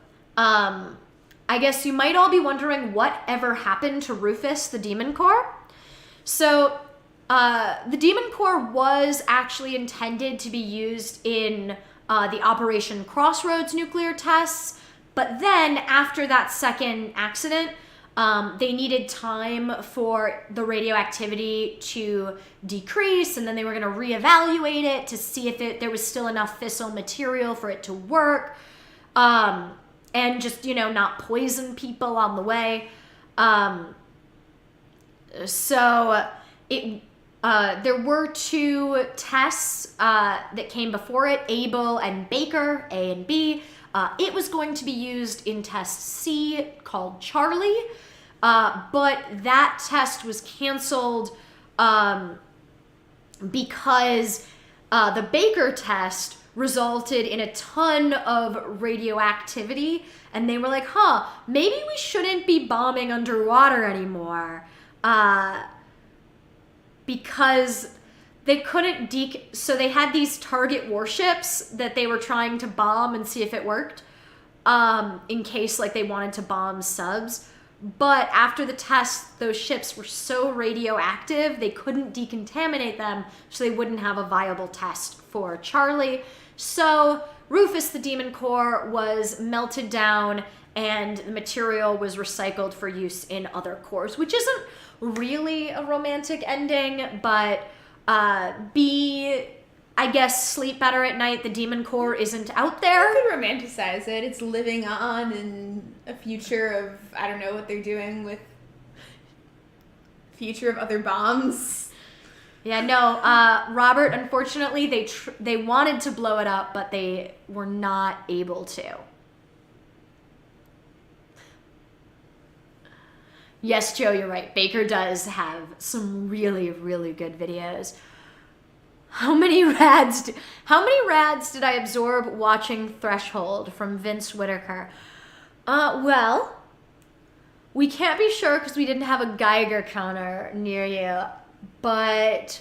I guess you might all be wondering what ever happened to Rufus, the Demon Core. So, the Demon Core was actually intended to be used in the Operation Crossroads nuclear tests, but then after that second accident, they needed time for the radioactivity to decrease, and then they were going to reevaluate it to see if there was still enough fissile material for it to work. And just, not poison people on the way. So there were two tests that came before it, Abel and Baker, A and B. It was going to be used in test C, called Charlie, but that test was canceled because the Baker test resulted in a ton of radioactivity, and they were like, maybe we shouldn't be bombing underwater anymore, because they couldn't so they had these target warships that they were trying to bomb and see if it worked, in case they wanted to bomb subs. But after the test, those ships were so radioactive, they couldn't decontaminate them, so they wouldn't have a viable test for Charlie. So Rufus, the Demon Core, was melted down, and the material was recycled for use in other cores, which isn't really a romantic ending, but B, I guess, sleep better at night. The Demon Core isn't out there. You could romanticize it. It's living on in a future of, I don't know what they're doing with future of other bombs. Yeah, no, Robert, unfortunately, they wanted to blow it up, but they were not able to. Yes, Joe, you're right. Baker does have some really, really good videos. How many rads did I absorb watching Threshold from Vince Whitaker? Well, we can't be sure because we didn't have a Geiger counter near you, but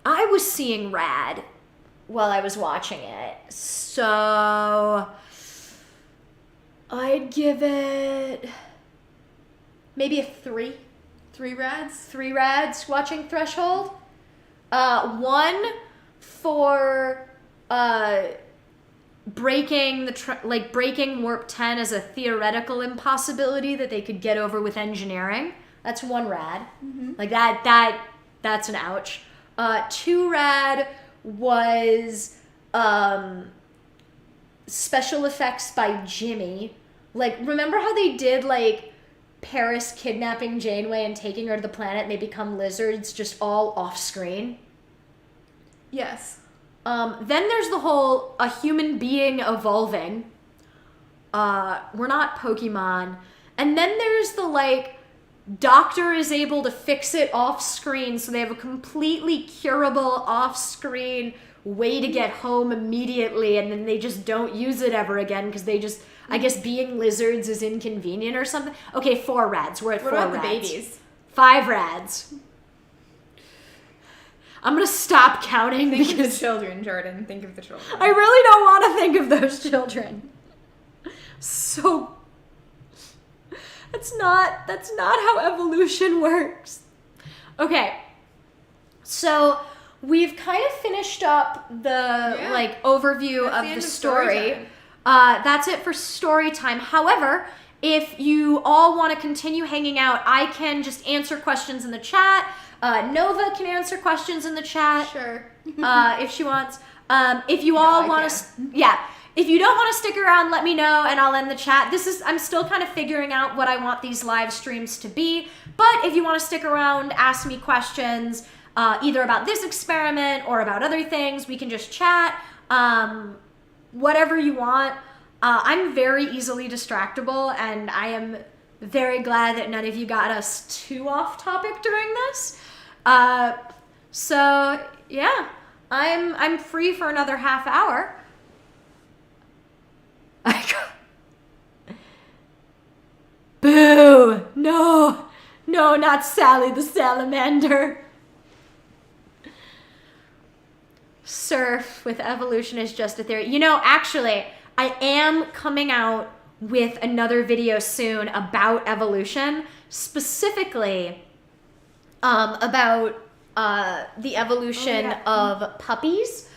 I was seeing rad while I was watching it, so I'd give it maybe a 3. 3 rads? 3 rads watching Threshold. 1 for breaking breaking warp 10 as a theoretical impossibility that they could get over with engineering. That's 1 rad. Mm-hmm. That's an ouch. 2 rad was special effects by Jimmy. Remember how they did Paris kidnapping Janeway and taking her to the planet, and they become lizards just all off screen? Yes. Then there's the whole a human being evolving. We're not Pokemon. And then there's the doctor is able to fix it off screen, so they have a completely curable off screen way to get home immediately, and then they just don't use it ever again because they just, I guess being lizards is inconvenient or something. Okay, 4 rads. We're at 4 rads. What about the babies? 5 rads. I'm gonna stop counting Think because of the children, Jordan. Think of the children. I really don't want to think of those children. That's That's not how evolution works. Okay. So we've kind of finished up the overview of the story. That's it for story time. However, if you all want to continue hanging out, I can just answer questions in the chat. Nova can answer questions in the chat. Sure. If she wants. If you all want to, if you don't want to stick around, let me know and I'll end the chat. I'm still kind of figuring out what I want these live streams to be. But if you want to stick around, ask me questions, either about this experiment or about other things, we can just chat. Whatever you want. I'm very easily distractible, and I am very glad that none of you got us too off topic during this. So yeah, I'm free for another half hour. Boo! No, not Sally the salamander. Surf with evolution is just a theory. Actually, I am coming out with another video soon about evolution, specifically about the evolution of puppies.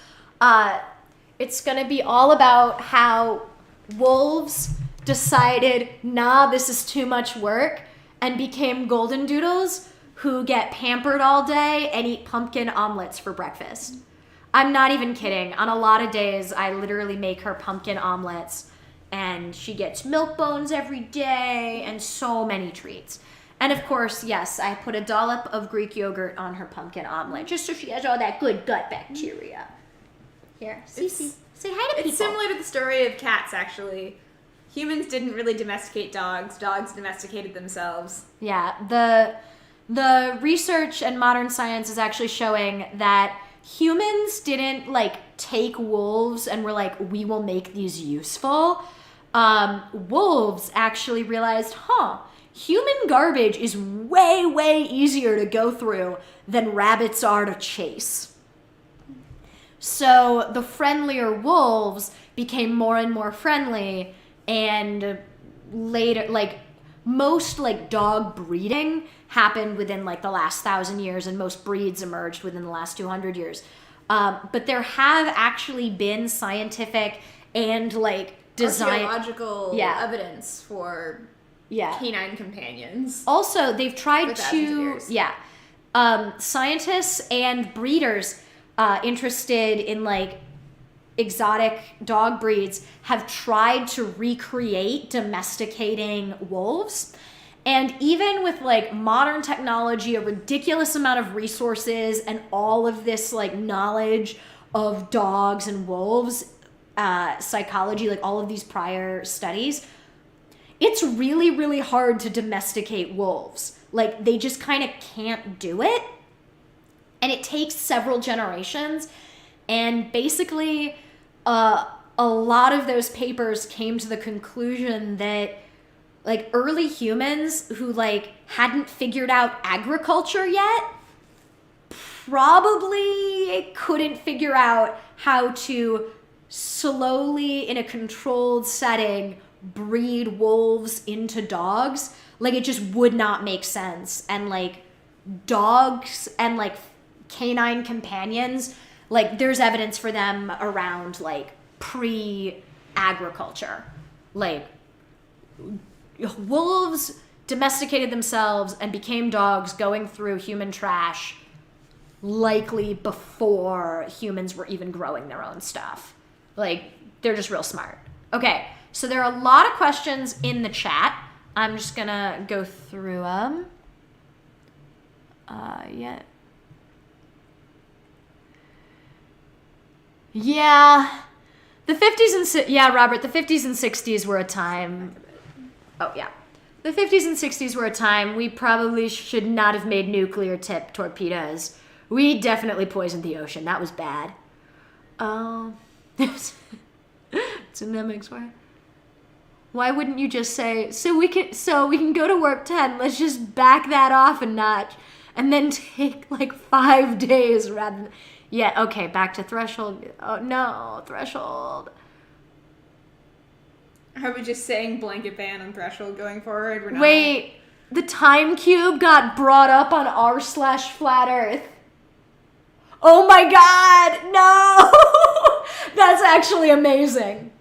It's going to be all about how wolves decided, nah, this is too much work, and became golden doodles who get pampered all day and eat pumpkin omelets for breakfast. I'm not even kidding. On a lot of days, I literally make her pumpkin omelets, and she gets milk bones every day and so many treats. And of course, yes, I put a dollop of Greek yogurt on her pumpkin omelet, just so she has all that good gut bacteria. Here, Cece, say hi to people. It's similar to the story of cats, actually. Humans didn't really domesticate dogs. Dogs domesticated themselves. Yeah, the research and modern science is actually showing that humans didn't take wolves and were like, we will make these useful. Wolves actually realized, human garbage is way, way easier to go through than rabbits are to chase. So the friendlier wolves became more and more friendly, and later, most dog breeding happened within the last 1,000 years, and most breeds emerged within the last 200 years. But there have actually been scientific and design archaeological evidence for canine companions. Also, they've tried to scientists and breeders interested in exotic dog breeds have tried to recreate domesticating wolves. And even with modern technology, a ridiculous amount of resources, and all of this knowledge of dogs and wolves, psychology, all of these prior studies, it's really, really hard to domesticate wolves. They just kind of can't do it. And it takes several generations. And basically, a lot of those papers came to the conclusion that early humans who hadn't figured out agriculture yet probably couldn't figure out how to slowly, in a controlled setting, breed wolves into dogs. It just would not make sense. And dogs and canine companions, there's evidence for them around pre-agriculture. Wolves domesticated themselves and became dogs going through human trash likely before humans were even growing their own stuff. They're just real smart. Okay, so there are a lot of questions in the chat. I'm just gonna go through them. Yeah. The 50s and Robert, the 50s and 60s were a time. Oh, yeah. The 50s and 60s were a time we probably should not have made nuclear tipped torpedoes. We definitely poisoned the ocean. That was bad. Oh. It's an MX word. Why wouldn't you just say, so we can go to work 10, let's just back that off a notch, and then take 5 days rather than... Yeah, okay, back to threshold. Oh, no, threshold. Are we just saying blanket ban on Threshold going forward? We're not. Wait, the time cube got brought up on r/flat earth. Oh my god, no! That's actually amazing.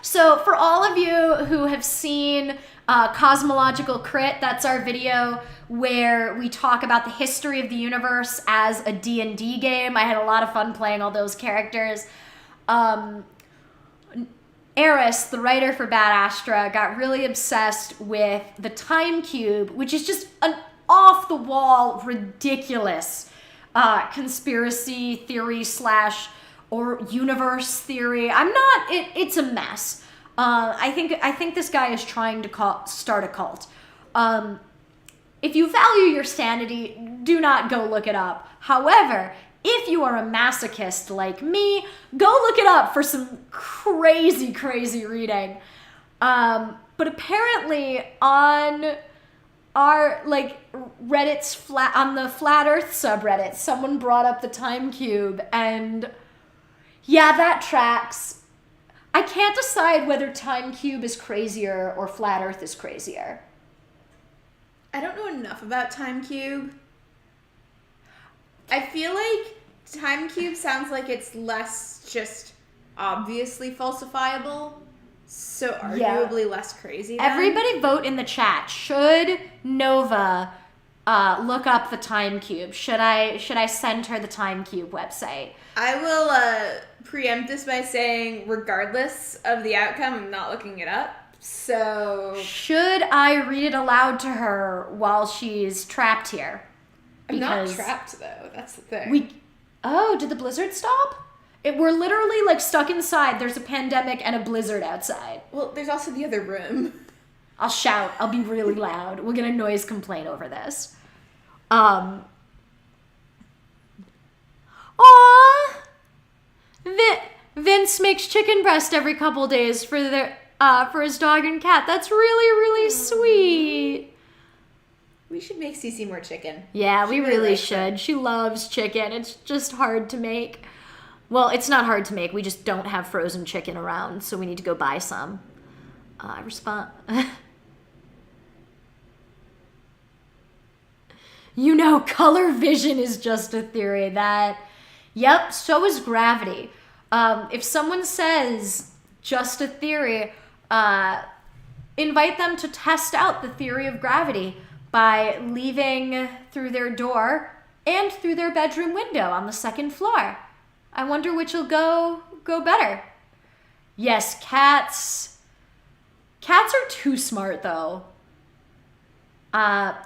So for all of you who have seen Cosmological Crit, that's our video where we talk about the history of the universe as a D&D game. I had a lot of fun playing all those characters. Eris, the writer for Bad Astra, got really obsessed with the time cube, which is just an off-the-wall, ridiculous conspiracy theory / or universe theory. It's a mess. I think this guy is trying to start a cult. If you value your sanity, do not go look it up. However, if you are a masochist like me, go look it up for some crazy, crazy reading. But apparently on our, Reddit's on the Flat Earth subreddit, someone brought up the time cube, and yeah, that tracks. I can't decide whether time cube is crazier or Flat Earth is crazier. I don't know enough about Time Cube. I feel like Time Cube sounds like it's less just obviously falsifiable, so arguably less crazy. Everybody vote in the chat. Should Nova look up the Time Cube? Should I send her the Time Cube website? I will preempt this by saying, regardless of the outcome, I'm not looking it up. So should I read it aloud to her while she's trapped here? I'm not trapped though. That's the thing. Did the blizzard stop? We're literally stuck inside. There's a pandemic and a blizzard outside. Well, there's also the other room. I'll shout. I'll be really loud. We'll get a noise complaint over this. Vince makes chicken breast every couple days for his dog and cat. That's really, really sweet. We should make Cece more chicken. Yeah, we really should. She loves chicken. It's just hard to make. Well, it's not hard to make. We just don't have frozen chicken around, so we need to go buy some. Color vision is just a theory that... Yep, so is gravity. If someone says just a theory, invite them to test out the theory of gravity by leaving through their door and through their bedroom window on the second floor. I wonder which will go better. Yes, cats. Cats are too smart, though.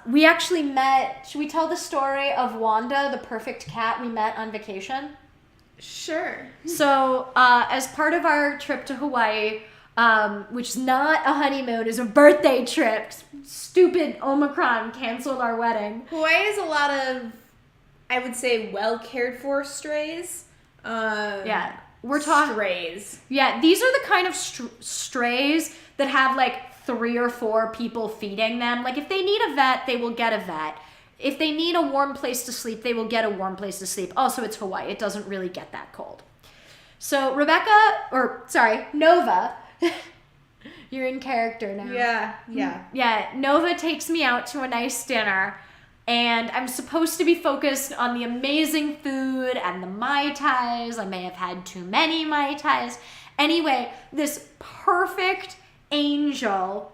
We actually met... Should we tell the story of Wanda, the perfect cat we met on vacation? Sure. So, as part of our trip to Hawaii, which is not a honeymoon, is a birthday trip. Stupid Omicron canceled our wedding. Hawaii is a lot of, I would say, well cared for strays. Yeah, we're talking strays. Yeah, these are the kind of strays that have 3 or 4 people feeding them. If they need a vet, they will get a vet. If they need a warm place to sleep, they will get a warm place to sleep. Also, it's Hawaii. It doesn't really get that cold. So Nova, you're in character now. Yeah, Nova takes me out to a nice dinner, and I'm supposed to be focused on the amazing food and the Mai Tais. I may have had too many Mai Tais. Anyway, this perfect angel,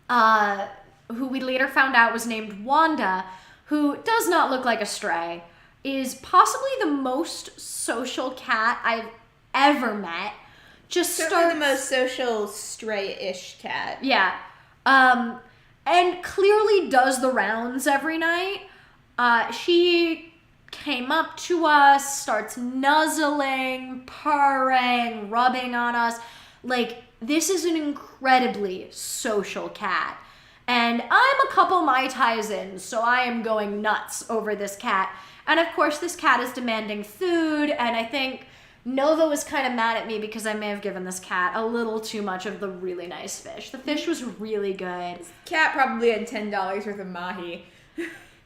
who we later found out was named Wanda, who does not look like a stray, is possibly the most social cat I've ever met. Certainly the most social stray-ish cat. Yeah. And clearly does the rounds every night. She came up to us, starts nuzzling, purring, rubbing on us. This is an incredibly social cat. And I'm a couple Mai Tais in, so I am going nuts over this cat. And of course, this cat is demanding food, and I think Nova was kind of mad at me because I may have given this cat a little too much of the really nice fish. The fish was really good. This cat probably had $10 worth of mahi.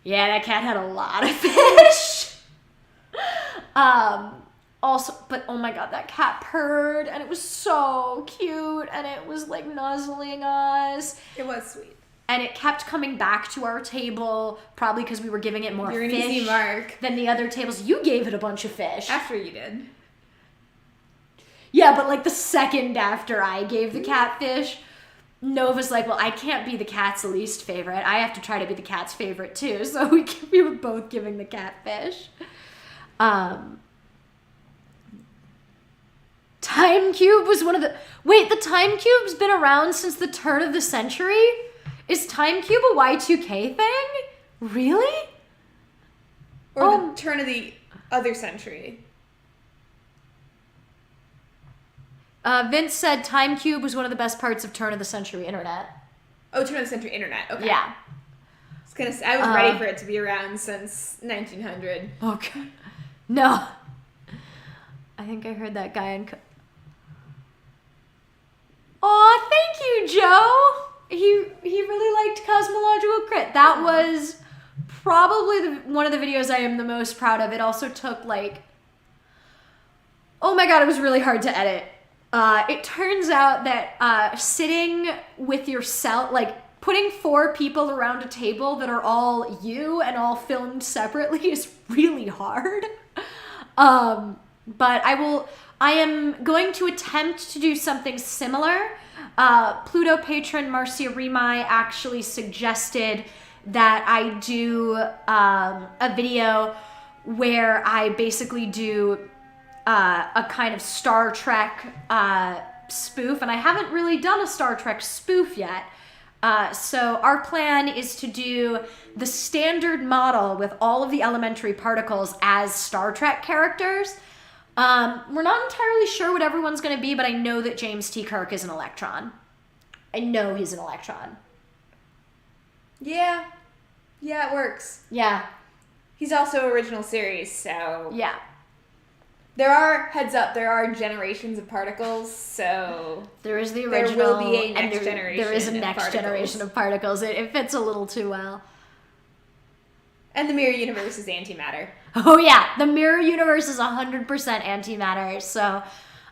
Yeah, that cat had a lot of fish. Also, but oh my god, that cat purred, and it was so cute, and it was like nuzzling us. It was sweet. And it kept coming back to our table, probably because we were giving it more You're an fish easy mark. than the other tables. You gave it a bunch of fish. After you did. Yeah, but like the second after I gave the cat fish, Nova's like, well, I can't be the cat's least favorite. I have to try to be the cat's favorite too. So we were both giving the cat fish. Time Cube was one of the... Wait, the Time Cube's been around since the turn of the century? Is Time Cube a Y2K thing? Really? Or the turn of the other century. Vince said Time Cube was one of the best parts of turn of the century internet. Oh, turn of the century internet. Okay. Yeah. I was ready for it to be around since 1900. Okay. No. I think I heard that guy in... Aw, thank you, Joe! He really liked Cosmological Crit. That was probably one of the videos I am the most proud of. It also took like... Oh my god, it was really hard to edit. It turns out that sitting with yourself, like putting 4 people around a table that are all you and all filmed separately is really hard. But I am going to attempt to do something similar. Pluto patron Marcia Remai actually suggested that I do a video where I basically do a kind of Star Trek spoof, and I haven't really done a Star Trek spoof yet. So our plan is to do the standard model with all of the elementary particles as Star Trek characters. We're not entirely sure what everyone's going to be, but I know that James T. Kirk is an electron. I know he's an electron. Yeah. Yeah, it works. Yeah. He's also original series, so... Yeah. Heads up, there are generations of particles, so... There is the original. There will be a next generation. There is a next generation of particles. It fits a little too well. And the mirror universe is antimatter. Oh yeah, the mirror universe is 100% antimatter, so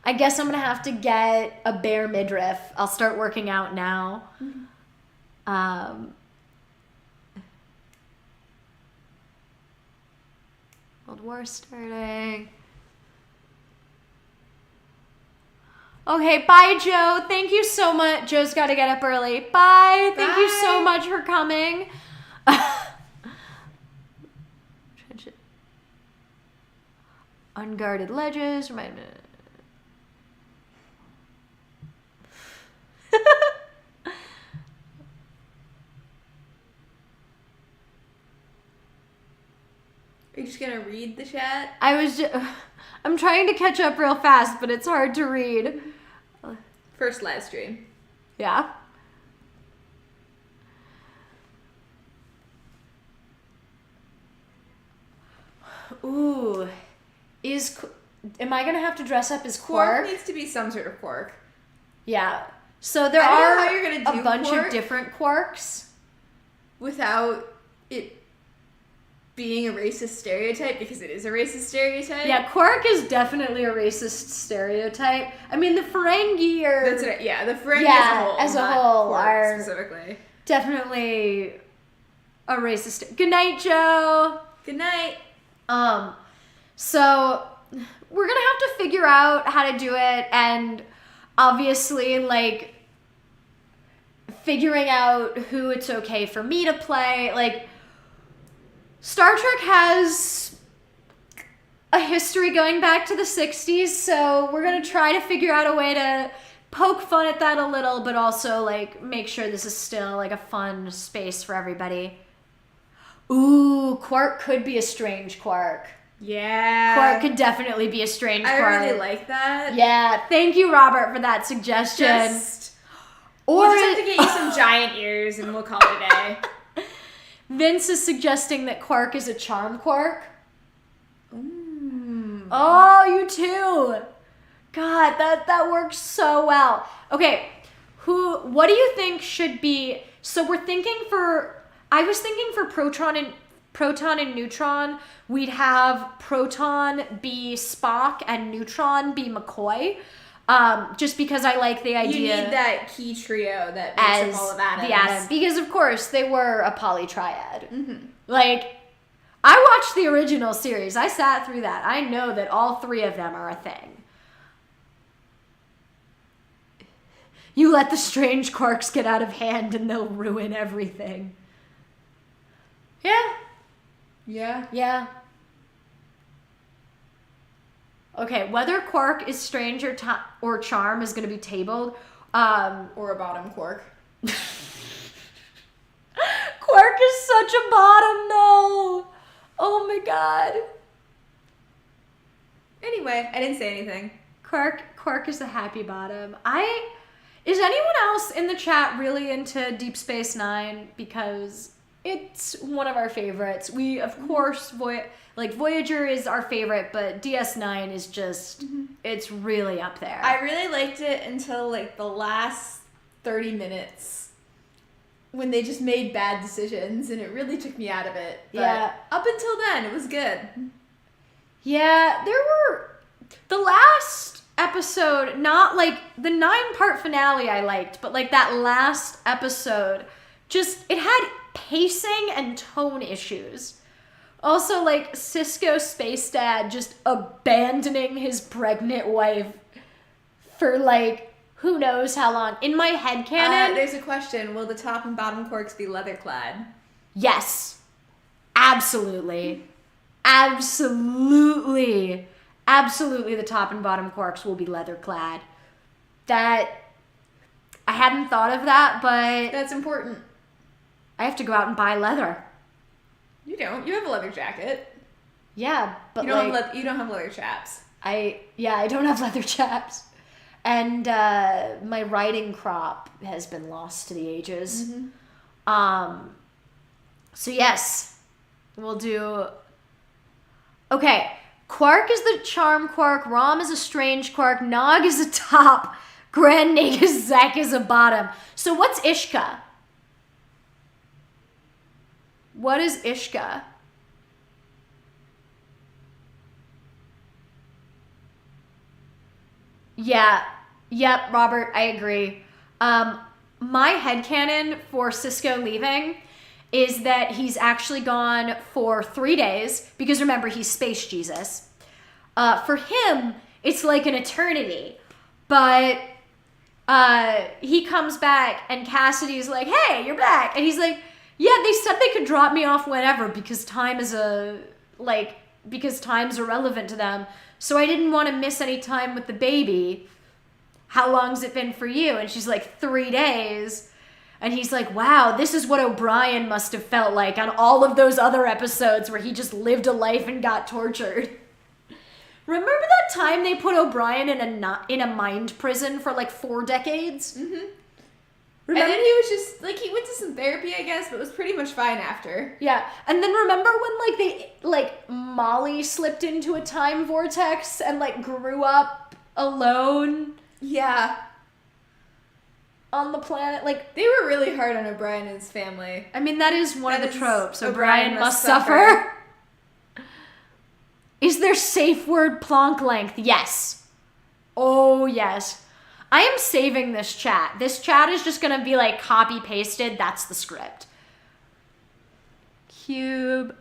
I guess I'm gonna have to get a bare midriff. I'll start working out now. World War starting. Okay, bye, Joe. Thank you so much. Joe's got to get up early. Bye. Thank you so much for coming. Unguarded ledges. Remind me. Are you just gonna read the chat? I'm trying to catch up real fast, but it's hard to read. First live stream. Yeah. Ooh. Am I gonna have to dress up as Quark? Quark needs to be some sort of Quark. Yeah. So there I don't are know how you're gonna do a bunch Quark of different Quarks. Without it being a racist stereotype, because it is a racist stereotype. Yeah, Quark is definitely a racist stereotype. I mean, the Ferengi are... That's it, yeah, the Ferengi as a whole Quark are specifically. Definitely a racist... Good night, Joe! Good night! So, we're gonna have to figure out how to do it, and obviously, like, figuring out who it's okay for me to play. Like, Star Trek has a history going back to the 60s, so we're gonna try to figure out a way to poke fun at that a little, but also, like, make sure this is still, like, a fun space for everybody. Ooh, Quark could be a strange Quark. Yeah. Quark could definitely be a strange Quark. I really like that. Yeah, thank you, Robert, for that suggestion. We'll just have to get you some giant ears and we'll call it a day. Vince is suggesting that Quark is a charm Quark. Mm. Oh, you too. God, that works so well. Okay, what do you think should be... So I was thinking for Proton and Neutron, we'd have Proton be Spock and Neutron be McCoy. Just because I like the idea. You need that key trio that makes up all of atoms. The atom. Because, of course, they were a polytriad. Mm-hmm. Like, I watched the original series. I sat through that. I know that all three of them are a thing. You let the strange quarks get out of hand and they'll ruin everything. Yeah. Yeah. Yeah. Okay, whether quark is strange or charm is going to be tabled. Or a bottom quark. Quark is such a bottom, though. Oh my god. Anyway, I didn't say anything. Quark is a happy bottom. Is anyone else in the chat really into Deep Space Nine? Because it's one of our favorites. We, of course, Voyager is our favorite, but DS9 is just, it's really up there. I really liked it until, like, the last 30 minutes when they just made bad decisions, and it really took me out of it. But yeah. Up until then, it was good. Yeah, the last episode, not, like, the 9-part finale I liked, but, like, that last episode, just, it had pacing and tone issues. Also, like, Cisco Space Dad just abandoning his pregnant wife for, like, who knows how long. In my headcanon... there's a question. Will the top and bottom quarks be leather-clad? Yes. Absolutely. Absolutely. Absolutely the top and bottom quarks will be leather-clad. I hadn't thought of that, but... That's important. I have to go out and buy leather. You don't. You have a leather jacket. Yeah, but you don't have leather chaps. I don't have leather chaps. And my riding crop has been lost to the ages. Mm-hmm. So yes, we'll do... Okay, Quark is the charm quark, Rom is a strange quark, Nog is a top, Grand Nagazek is a bottom. So what's Ishka? What is Ishka? Yeah. Yep, Robert, I agree. My headcanon for Cisco leaving is that he's actually gone for 3 days, because remember, he's Space Jesus. For him, it's like an eternity. But he comes back, and Cassidy's like, hey, you're back. And he's like, yeah, they said they could drop me off whenever because time's irrelevant to them. So I didn't want to miss any time with the baby. How long's it been for you? And she's like, 3 days. And he's like, wow, this is what O'Brien must have felt like on all of those other episodes where he just lived a life and got tortured. Remember that time they put O'Brien in a mind prison for like 4 decades? Mm-hmm. Remember? And then he was just, like, he went to some therapy, I guess, but was pretty much fine after. Yeah, and then remember when, Molly slipped into a time vortex and, grew up alone? Yeah. On the planet? They were really hard on O'Brien and his family. I mean, that is one of the tropes. O'Brien O'Brien must suffer. Is there safe word plonk length? Yes. Oh, yes. I am saving this chat. This chat is just going to be copy pasted. That's the script. Cube.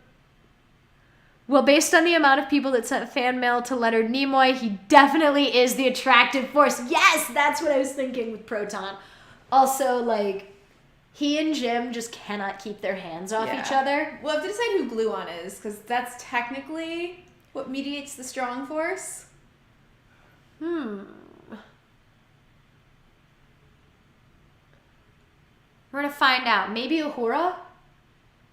Well, based on the amount of people that sent fan mail to Leonard Nimoy, he definitely is the attractive force. Yes, that's what I was thinking with Proton. Also, he and Jim just cannot keep their hands off each other. We'll have to decide who Gluon is, because that's technically what mediates the strong force. We're gonna find out. Maybe Uhura?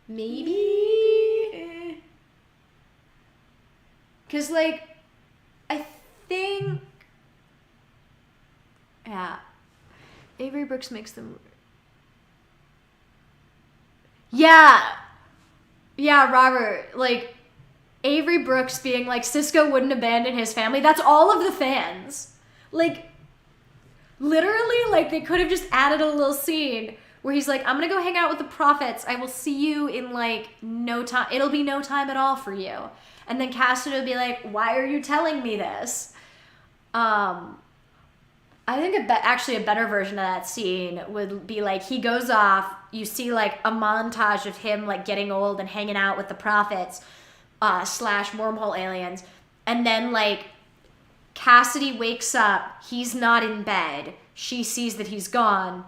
Maybe? Because, I think... Yeah. Avery Brooks makes them... Yeah! Yeah, Robert. Avery Brooks being Cisco wouldn't abandon his family. That's all of the fans. Literally, they could have just added a little scene where he's like, I'm gonna go hang out with the prophets. I will see you in like no time. It'll be no time at all for you. And then Cassidy will be like, why are you telling me this? I think actually a better version of that scene would be like, he goes off, you see like a montage of him like getting old and hanging out with the prophets / wormhole aliens. And then like Cassidy wakes up, he's not in bed. She sees that he's gone.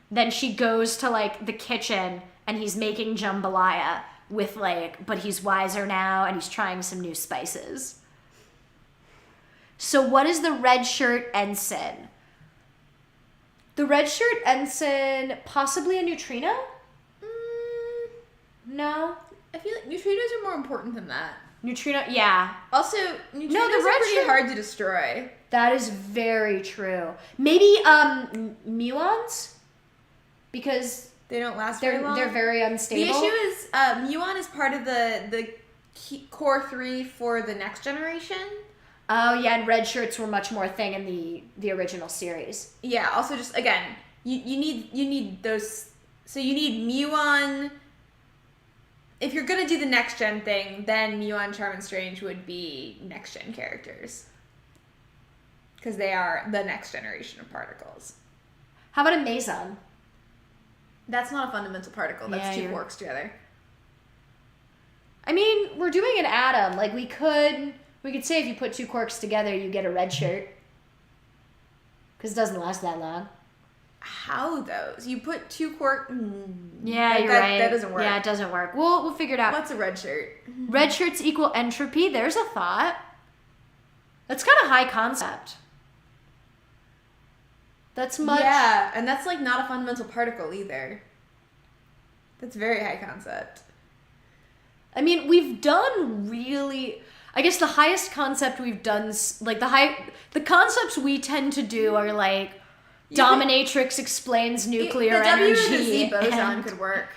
Then she goes to like the kitchen and he's making jambalaya with like, but he's wiser now and he's trying some new spices. So what is the red shirt ensign? The red shirt ensign, possibly a neutrino? No. I feel like neutrinos are more important than that. Neutrino, yeah. Also, neutrinos are pretty hard to destroy. That is very true. Maybe muons? Because they don't last very long. They're very unstable. The issue is muon is part of the core 3 for the next generation. Oh yeah, and red shirts were much more a thing in the original series. Yeah. Also, just again, you need those. So you need muon. If you're gonna do the next gen thing, then Muon, Charm, and Strange would be next gen characters because they are the next generation of particles. How about a meson? That's not a fundamental particle. That's two quarks together. I mean, we're doing an atom. Like we could say if you put two quarks together, you get a red shirt. Because it doesn't last that long. How though? So you put two quark. Yeah, you're right. That doesn't work. Yeah, it doesn't work. We'll figure it out. What's a red shirt? Red shirts equal entropy. There's a thought. That's kind of high concept. That's much. Yeah, and that's like not a fundamental particle either. That's very high concept. I mean, we've done really. I guess the highest concept we've done, like the concepts we tend to do are like dominatrix explains nuclear energy. The W or the Z boson could work.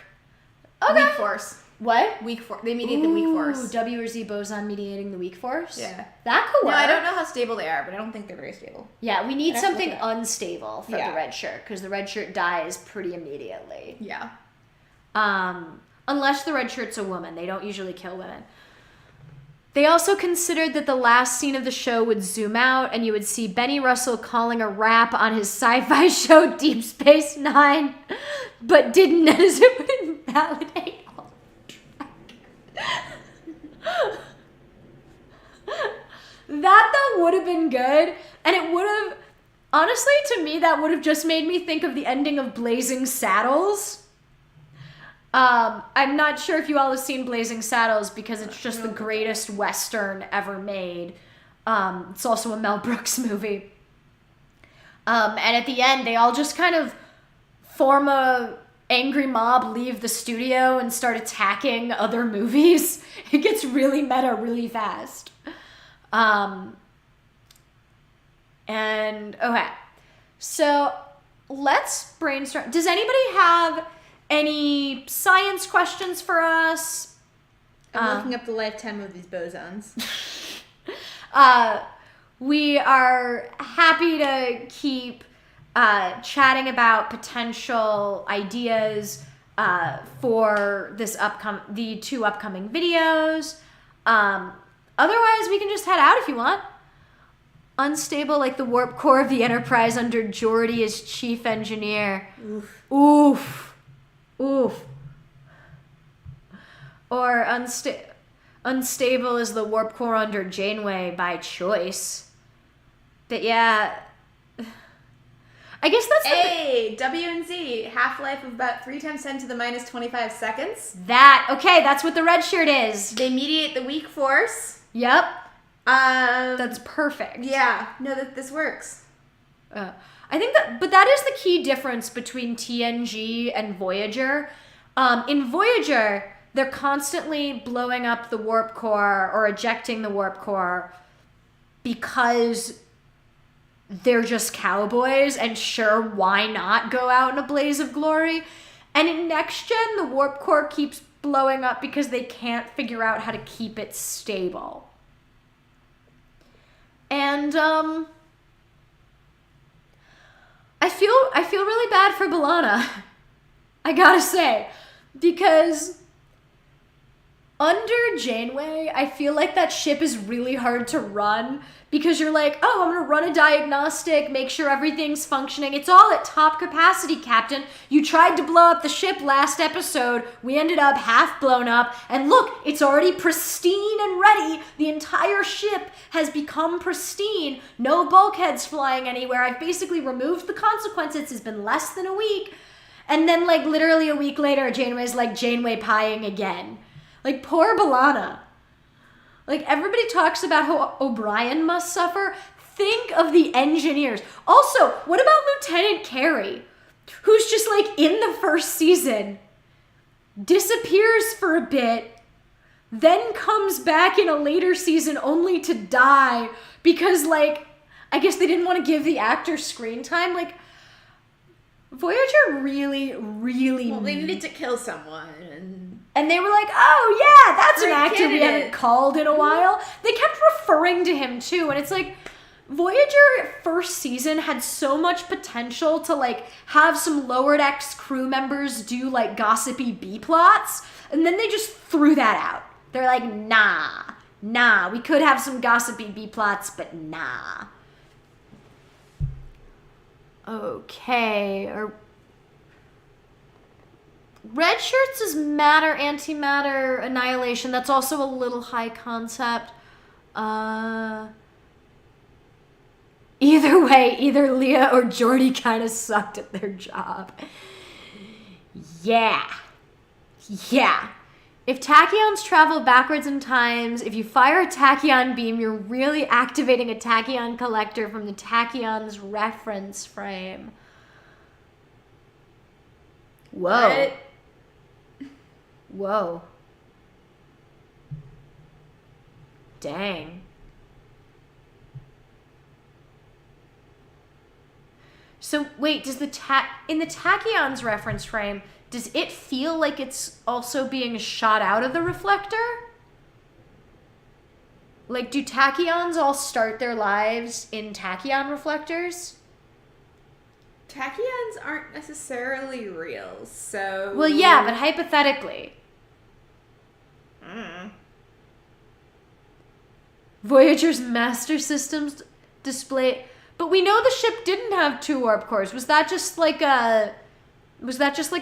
Okay. Weak force. What? Weak force. They mediate the weak force. W or Z boson mediating the weak force? Yeah. That could work. No, I don't know how stable they are, but I don't think they're very stable. Yeah, we need something unstable for the red shirt, because the red shirt dies pretty immediately. Yeah. Unless the red shirt's a woman. They don't usually kill women. They also considered that the last scene of the show would zoom out and you would see Benny Russell calling a rap on his sci-fi show Deep Space Nine, but didn't as it would invalidate all that though would have been good, and it would have, honestly, to me, that would have just made me think of the ending of Blazing Saddles. I'm not sure if you all have seen Blazing Saddles because it's just the greatest Western ever made. It's also a Mel Brooks movie. And at the end, they all just kind of form a angry mob, leave the studio, and start attacking other movies. It gets really meta really fast. And, okay. So, let's brainstorm. Does anybody have any science questions for us? I'm looking up the lifetime of these bosons. We are happy to keep chatting about potential ideas for the 2 upcoming videos. Otherwise, we can just head out if you want. Unstable like the warp core of the Enterprise under Geordi as chief engineer. Oof. Oof. Oof. Or unstable is the warp core under Janeway by choice. But yeah, I guess that's W and Z, half-life of about 3 × 10⁻25 seconds. That's what the red shirt is. They mediate the weak force. Yep. That's perfect. Yeah. No, this works. I think but that is the key difference between TNG and Voyager. In Voyager, they're constantly blowing up the warp core or ejecting the warp core because they're just cowboys and sure, why not go out in a blaze of glory? And in Next Gen, the warp core keeps blowing up because they can't figure out how to keep it stable. And, I feel really bad for B'Elanna. I gotta say, because under Janeway, I feel like that ship is really hard to run because you're like, oh, I'm gonna run a diagnostic, make sure everything's functioning. It's all at top capacity, Captain. You tried to blow up the ship last episode. We ended up half blown up. And look, it's already pristine and ready. The entire ship has become pristine. No bulkheads flying anywhere. I've basically removed the consequences. It's been less than a week. And then, like, literally a week later, Janeway's like Janeway pieing again. Like, poor B'Elanna. Like, everybody talks about how O'Brien must suffer. Think of the engineers. Also, what about Lieutenant Carey, who's just, like, in the first season, disappears for a bit, then comes back in a later season only to die because, like, I guess they didn't want to give the actor screen time. Like, Voyager really, really... Well, they needed to kill someone. And they were like, oh, yeah, that's an actor candidate. we haven't called in a while. They kept referring to him, too. And it's like, Voyager first season had so much potential to, like, have some Lower Decks crew members do, like, gossipy B-plots. And then they just threw that out. They're like, nah, we could have some gossipy B-plots, but nah. Okay, red shirts is matter, antimatter, annihilation. That's also a little high concept. Either way, either Leah or Geordi kind of sucked at their job. Yeah. If tachyons travel backwards in times, if you fire a tachyon beam, you're really activating a tachyon collector from the tachyon's reference frame. Whoa. Whoa. Dang. So wait, does in the tachyon's reference frame, does it feel like it's also being shot out of the reflector? Like, do tachyons all start their lives in tachyon reflectors? Tachyons aren't necessarily real, so... Well, yeah, but hypothetically. Voyager's master systems display... But we know the ship didn't have 2 warp cores. Was that just like a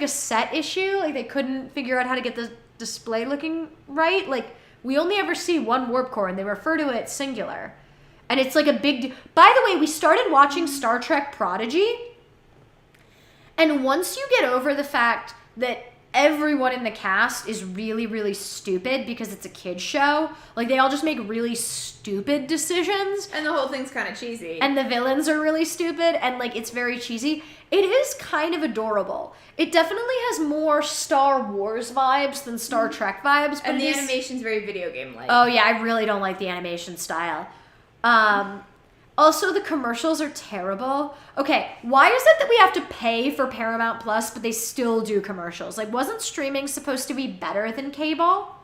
set issue? Like, they couldn't figure out how to get the display looking right? Like, we only ever see 1 warp core, and they refer to it singular. And it's like a big... By the way, we started watching Star Trek Prodigy, and once you get over the fact that everyone in the cast is really, really stupid because it's a kid's show, like, they all just make really stupid decisions. And the whole thing's kind of cheesy. And the villains are really stupid, and, like, it's very cheesy. It is kind of adorable. It definitely has more Star Wars vibes than Star Trek vibes. But and the animation's very video game-like. Oh, yeah, I really don't like the animation style. Also, the commercials are terrible. Okay, why is it that we have to pay for Paramount Plus, but they still do commercials? Like, wasn't streaming supposed to be better than cable?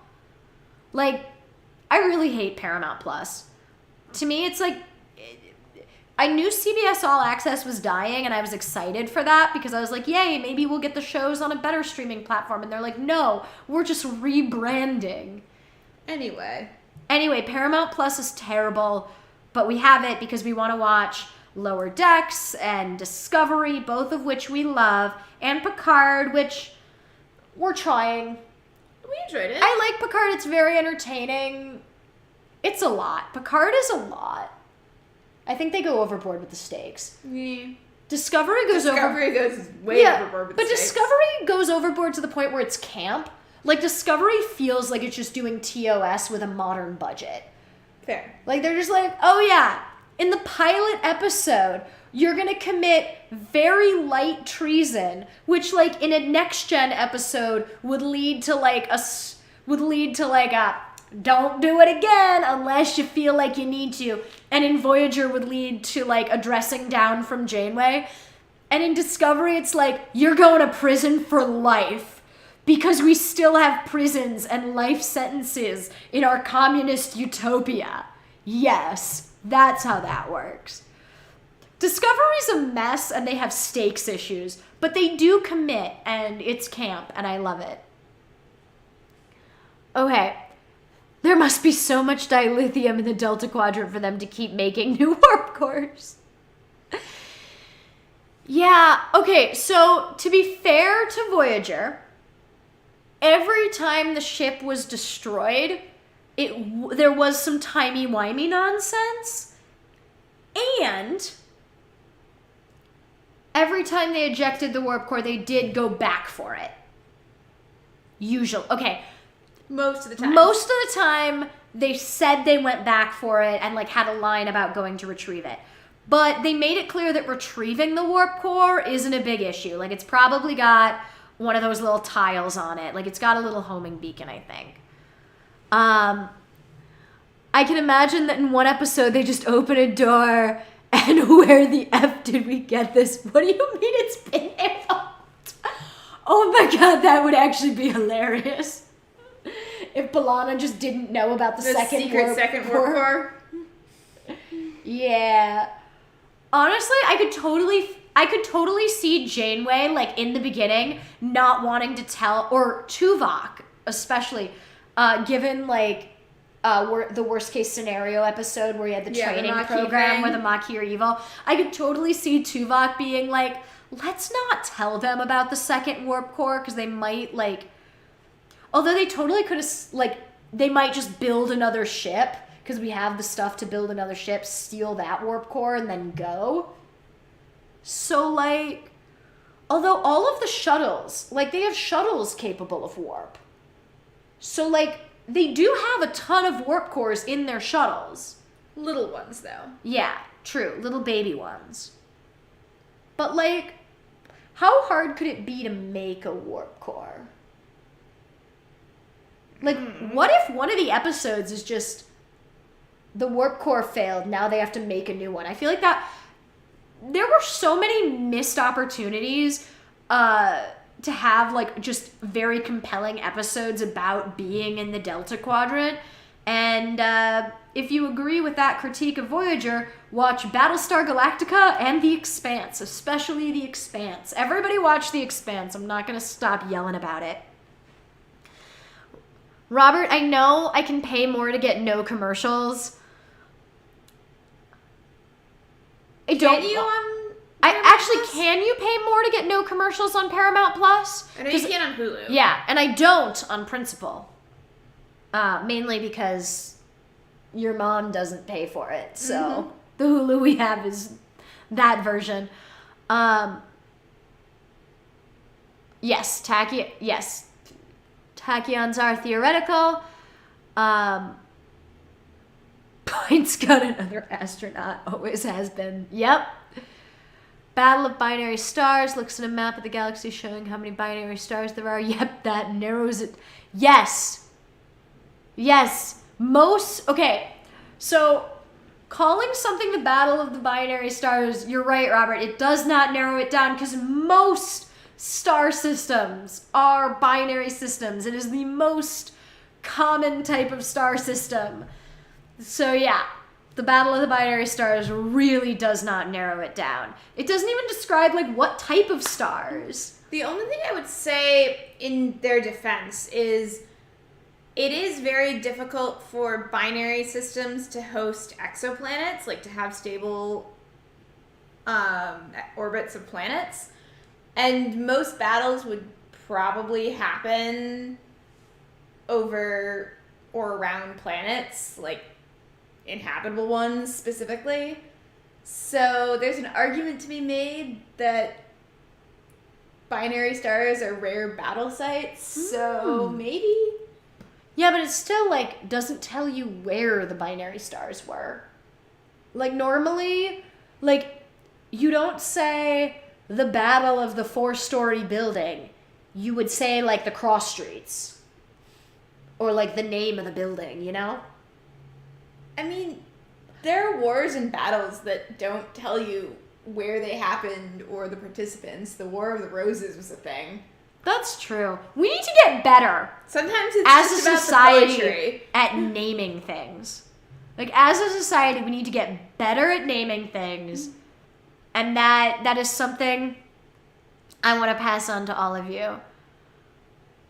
Like, I really hate Paramount Plus. To me, it's like... I knew CBS All Access was dying, and I was excited for that because I was like, yay, maybe we'll get the shows on a better streaming platform. And they're like, no, we're just rebranding. Anyway, Paramount Plus is terrible, but we have it because we want to watch Lower Decks and Discovery, both of which we love, and Picard, which we're trying. we enjoyed it. I like Picard. It's very entertaining. It's a lot. Picard is a lot. I think they go overboard with the stakes. Yeah. Discovery goes way overboard with but the stakes. Discovery goes overboard to the point where it's camp. Like, Discovery feels like it's just doing TOS with a modern budget. Fair. Like, they're just like, oh yeah, in the pilot episode, you're gonna commit very light treason, which, like, in a next-gen episode would lead to, like, a don't do it again unless you feel like you need to. And in Voyager would lead to, like, a dressing down from Janeway. And in Discovery, it's like, you're going to prison for life. Because we still have prisons and life sentences in our communist utopia. Yes, that's how that works. Discovery's a mess and they have stakes issues, but they do commit and it's camp and I love it. Okay. There must be so much dilithium in the Delta Quadrant for them to keep making new warp cores. Yeah, okay, so to be fair to Voyager, every time the ship was destroyed, there was some timey-wimey nonsense, and every time they ejected the warp core, they did go back for it. Usually. Okay. Most of the time. Most of the time, they said they went back for it and, like, had a line about going to retrieve it. But they made it clear that retrieving the warp core isn't a big issue. Like, it's probably got one of those little tiles on it. Like, it's got a little homing beacon, I think. I can imagine that in one episode, they just open a door and where the F did we get this? What do you mean it's been evolved? Oh my god, that would actually be hilarious. If B'Elanna just didn't know about the second warp core. Yeah. Honestly, I could totally see Janeway, like, in the beginning, not wanting to tell, or Tuvok, especially, given, like, the worst case scenario episode where you had the training program where the Maquis are evil. I could totally see Tuvok being like, let's not tell them about the second warp core, because they might, like, although they totally could have, like, they might just build another ship, because we have the stuff to build another ship, steal that warp core, and then go. So, like, although all of the shuttles, like, they have shuttles capable of warp. So, like, they do have a ton of warp cores in their shuttles. Little ones, though. Yeah, true. Little baby ones. But, like, how hard could it be to make a warp core? Like, what if one of the episodes is just the warp core failed, now they have to make a new one? I feel like that there were so many missed opportunities to have, like, just very compelling episodes about being in the Delta Quadrant. And if you agree with that critique of Voyager, watch Battlestar Galactica and The Expanse, especially The Expanse. Everybody watch The Expanse. I'm not going to stop yelling about it. Robert, I know I can pay more to get no commercials. Can you can you pay more to get no commercials on Paramount Plus? I know you can on Hulu. Yeah, and I don't on principle. Mainly because your mom doesn't pay for it. So the Hulu we have is that version. Yes, tachyons are theoretical. Points got another astronaut. Always has been. Yep. Battle of binary stars. Looks at a map of the galaxy showing how many binary stars there are. Yep, that narrows it. Yes. Okay, so calling something the Battle of the Binary Stars, you're right, Robert, it does not narrow it down because most star systems are binary systems. It is the most common type of star system. So yeah, the Battle of the Binary Stars really does not narrow it down. It doesn't even describe, like, what type of stars. The only thing I would say in their defense is it is very difficult for binary systems to host exoplanets, like to have stable orbits of planets. And most battles would probably happen over or around planets, like inhabitable ones specifically. So there's an argument to be made that binary stars are rare battle sites. So maybe. Yeah, but it still, like, doesn't tell you where the binary stars were. Like, normally, like, you don't say the battle of the 4-story building. You would say, like, the cross streets. Or, like, the name of the building, you know? I mean, there are wars and battles that don't tell you where they happened or the participants. The War of the Roses was a thing. That's true. We need to get better. Sometimes it's as just a about society the poetry. At naming things. Like, as a society, we need to get better at naming things. And that is something I want to pass on to all of you.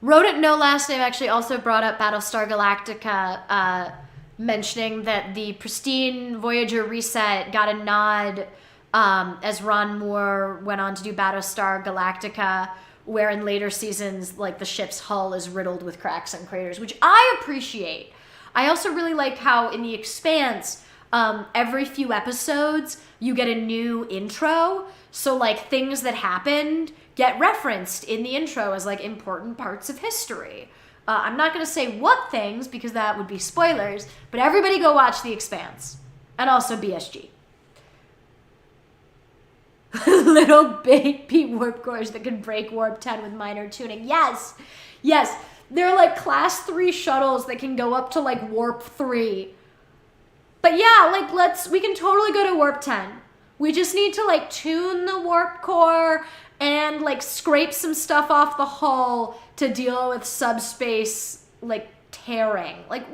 Wrote It No Last Name actually also brought up Battlestar Galactica, mentioning that the pristine Voyager reset got a nod as Ron Moore went on to do Battlestar Galactica, where in later seasons, like, the ship's hull is riddled with cracks and craters, which I appreciate. I also really like how in The Expanse, every few episodes, you get a new intro. So, like, things that happened get referenced in the intro as, like, important parts of history. I'm not going to say what things, because that would be spoilers, but everybody go watch The Expanse. And also BSG. Little baby warp cores that can break warp 10 with minor tuning. Yes! Yes! They're like class 3 shuttles that can go up to like warp 3. But yeah, like we can totally go to warp 10. We just need to like tune the warp core and like scrape some stuff off the hull to deal with subspace like tearing. Like,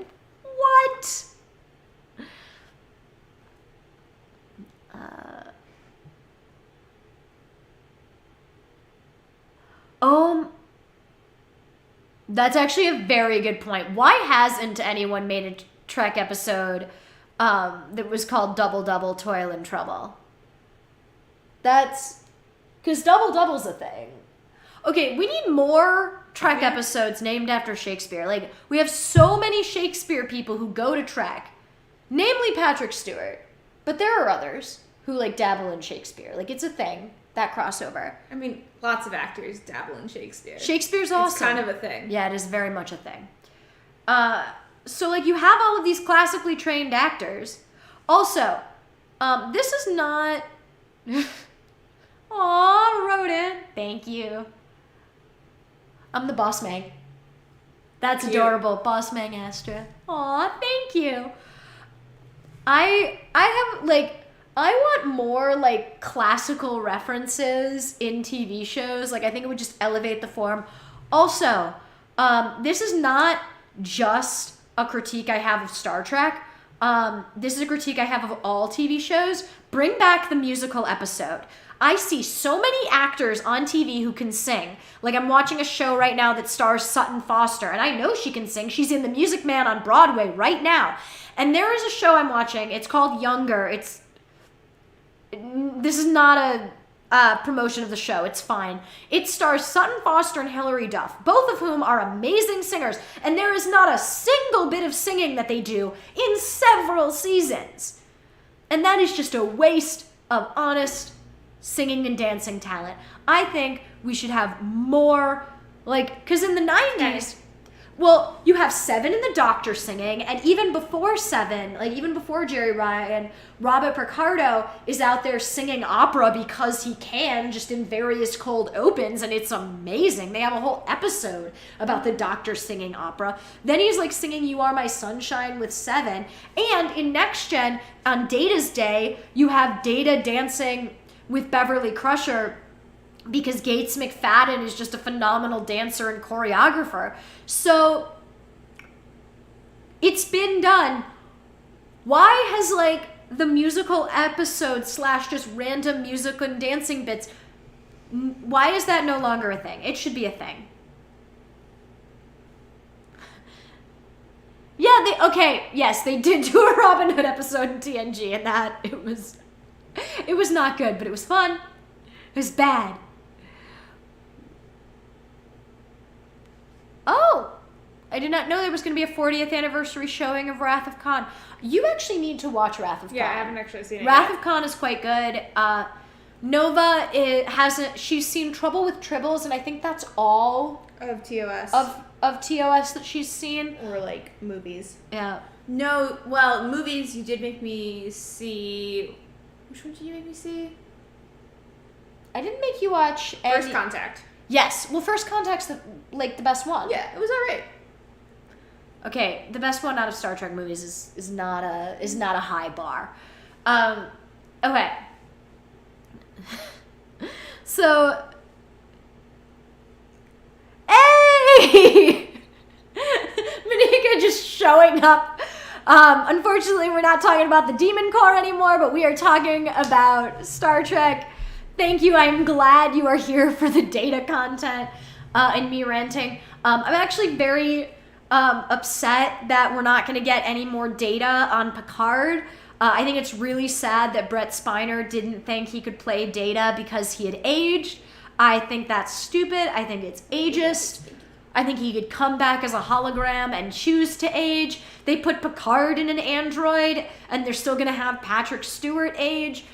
what? That's actually a very good point. Why hasn't anyone made a Trek episode that was called Double Double Toil and Trouble? That's because Double Double's a thing. Okay, we need more Trek episodes named after Shakespeare. Like, we have so many Shakespeare people who go to Trek, namely Patrick Stewart, but there are others who like dabble in Shakespeare. Like, it's a thing. That crossover. I mean, lots of actors dabble in Shakespeare. Shakespeare's awesome. It's kind of a thing. Yeah, it is very much a thing. So, like, you have all of these classically trained actors. Also, this is not... Aw, Rodent. Thank you. I'm the Boss Mang. That's cute. Adorable. Boss Mang Astra. Aw, thank you. I have, like... I want more, like, classical references in TV shows. Like, I think it would just elevate the form. Also, this is not just a critique I have of Star Trek. This is a critique I have of all TV shows. Bring back the musical episode. I see so many actors on TV who can sing. Like, I'm watching a show right now that stars Sutton Foster, and I know she can sing. She's in The Music Man on Broadway right now. And there is a show I'm watching. It's called Younger. This is not a promotion of the show. It's fine. It stars Sutton Foster and Hilary Duff, both of whom are amazing singers, and there is not a single bit of singing that they do in several seasons. And that is just a waste of honest singing and dancing talent. I think we should have more, like, because in the 90s, well, you have Seven and the Doctor singing, and even before Seven, like even before Jerry Ryan, Robert Picardo is out there singing opera because he can, just in various cold opens, and it's amazing. They have a whole episode about the Doctor singing opera. Then he's like singing You Are My Sunshine with Seven, and in Next Gen, on Data's Day, you have Data dancing with Beverly Crusher, because Gates McFadden is just a phenomenal dancer and choreographer. So, it's been done. Why has, like, the musical episode / just random music and dancing bits, why is that no longer a thing? It should be a thing. Yeah, yes, they did do a Robin Hood episode in TNG, and that, it was not good, but it was fun. It was bad. Oh, I did not know there was going to be a 40th anniversary showing of Wrath of Khan. You actually need to watch Wrath of Khan. Yeah, I haven't actually seen it Wrath yet. of Khan is quite good. Nova she's seen Trouble with Tribbles, and I think that's all of TOS. Of TOS that she's seen. Or, like, movies. Yeah. No, well, movies you did make me see... Which one did you make me see? I didn't make you watch... First Contact. Yes. Well, First Contact's the best one. Yeah, it was alright. Okay, the best one out of Star Trek movies is not a high bar. Okay. So, hey! Manika just showing up Unfortunately, we're not talking about the Demon Core anymore, but we are talking about Star Trek. Thank you. I'm glad you are here for the data content and me ranting. I'm actually very upset that we're not going to get any more data on Picard. I think it's really sad that Brett Spiner didn't think he could play Data because he had aged. I think that's stupid. I think it's ageist. I think he could come back as a hologram and choose to age. They put Picard in an android, and they're still going to have Patrick Stewart age.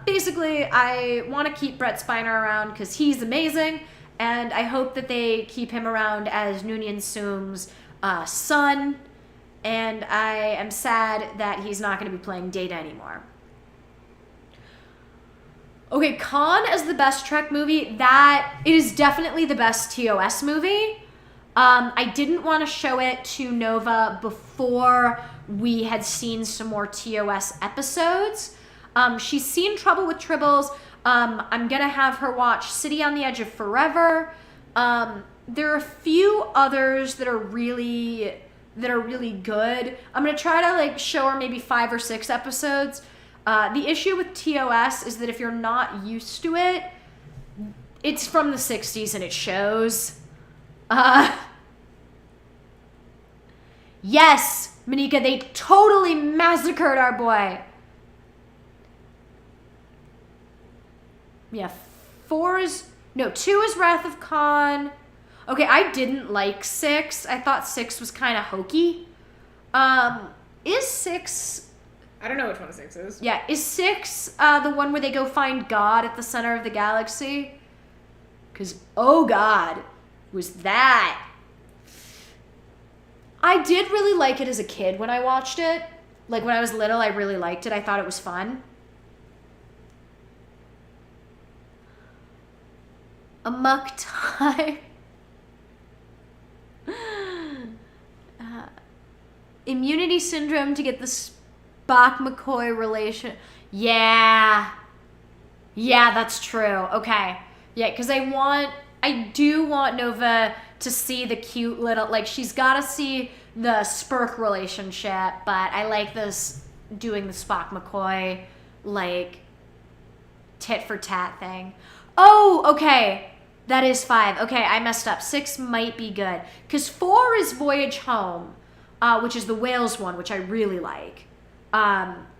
Basically, I want to keep Brett Spiner around because he's amazing, and I hope that they keep him around as Noonien Soom's son, and I am sad that he's not going to be playing Data anymore. Okay, Khan as the best Trek movie, that it is definitely the best TOS movie. I didn't want to show it to Nova before we had seen some more TOS episodes. She's seen Trouble with Tribbles. I'm gonna have her watch City on the Edge of Forever. There are a few others that are really good. I'm gonna try to show her maybe 5 or 6 episodes. The issue with TOS is that if you're not used to it, it's from the 60s and it shows. Yes, Monika, they totally massacred our boy. Yeah, 2 is Wrath of Khan. Okay, I didn't like 6. I thought 6 was kind of hokey. Is 6... I don't know which one 6 is. Yeah, is 6 the one where they go find God at the center of the galaxy? Because, oh God, was that... I did really like it as a kid when I watched it. Like, when I was little, I really liked it. I thought it was fun. Amok Time. Immunity syndrome to get the Spock-McCoy relation. Yeah, that's true. Okay. Yeah, because I do want Nova to see the cute little, she's got to see the Spurk relationship, but I like this doing the Spock-McCoy, tit for tat thing. Oh, okay. That is 5. Okay, I messed up. 6 might be good. Because 4 is Voyage Home, which is the whales one, which I really like.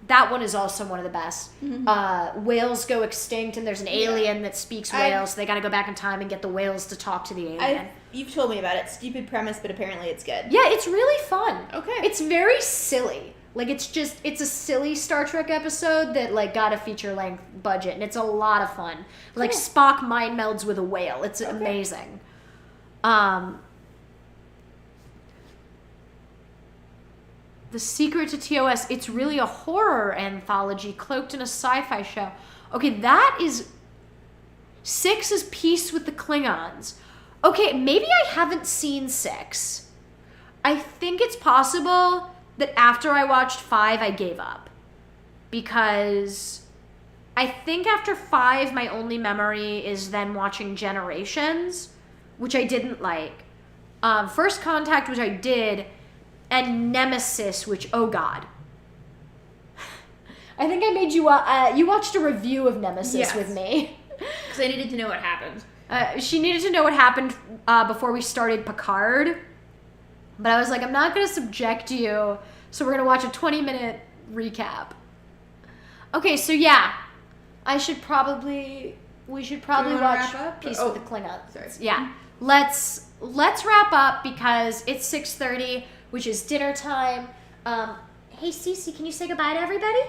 That one is also one of the best. Mm-hmm. Whales go extinct, and there's an alien that speaks whales. So they got to go back in time and get the whales to talk to the alien. You've told me about it. Stupid premise, but apparently it's good. Yeah, it's really fun. Okay. It's very silly. It's a silly Star Trek episode that, got a feature-length budget, and it's a lot of fun. Cool. Spock mind melds with a whale. It's amazing. The Secret to TOS, it's really a horror anthology cloaked in a sci-fi show. Okay, that is... 6 is Peace with the Klingons. Okay, maybe I haven't seen 6. I think it's possible that after I watched 5, I gave up. Because I think after 5, my only memory is then watching Generations, which I didn't like. First Contact, which I did, and Nemesis, which, oh God. I think I made you, you watched a review of Nemesis with me. Because I needed to know what happened. She needed to know what happened before we started Picard. But I was like, I'm not going to subject you, so we're going to watch a 20-minute recap. Okay, so yeah, we should probably watch Peace with the Klingons. Sorry. Yeah, let's wrap up because it's 6:30, which is dinner time. Hey, Cece, can you say goodbye to everybody?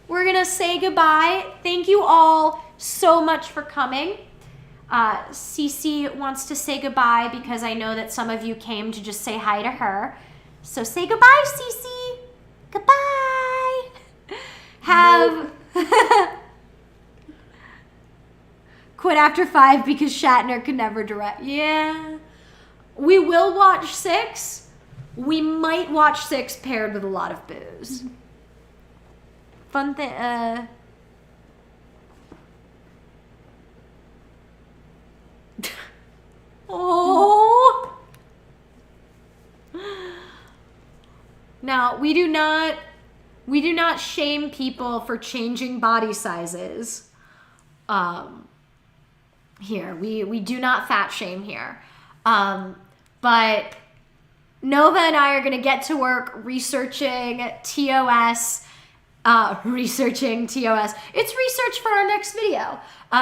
We're going to say goodbye. Thank you all so much for coming. Cece wants to say goodbye because I know that some of you came to just say hi to her. So say goodbye, Cece. Goodbye. Have... Quit after 5 because Shatner could never direct. Yeah. We will watch 6. We might watch 6 paired with a lot of booze. Fun thing, Oh. Now, we do not shame people for changing body sizes. Here, we do not fat shame here. But Nova and I are going to get to work researching TOS. It's research for our next video.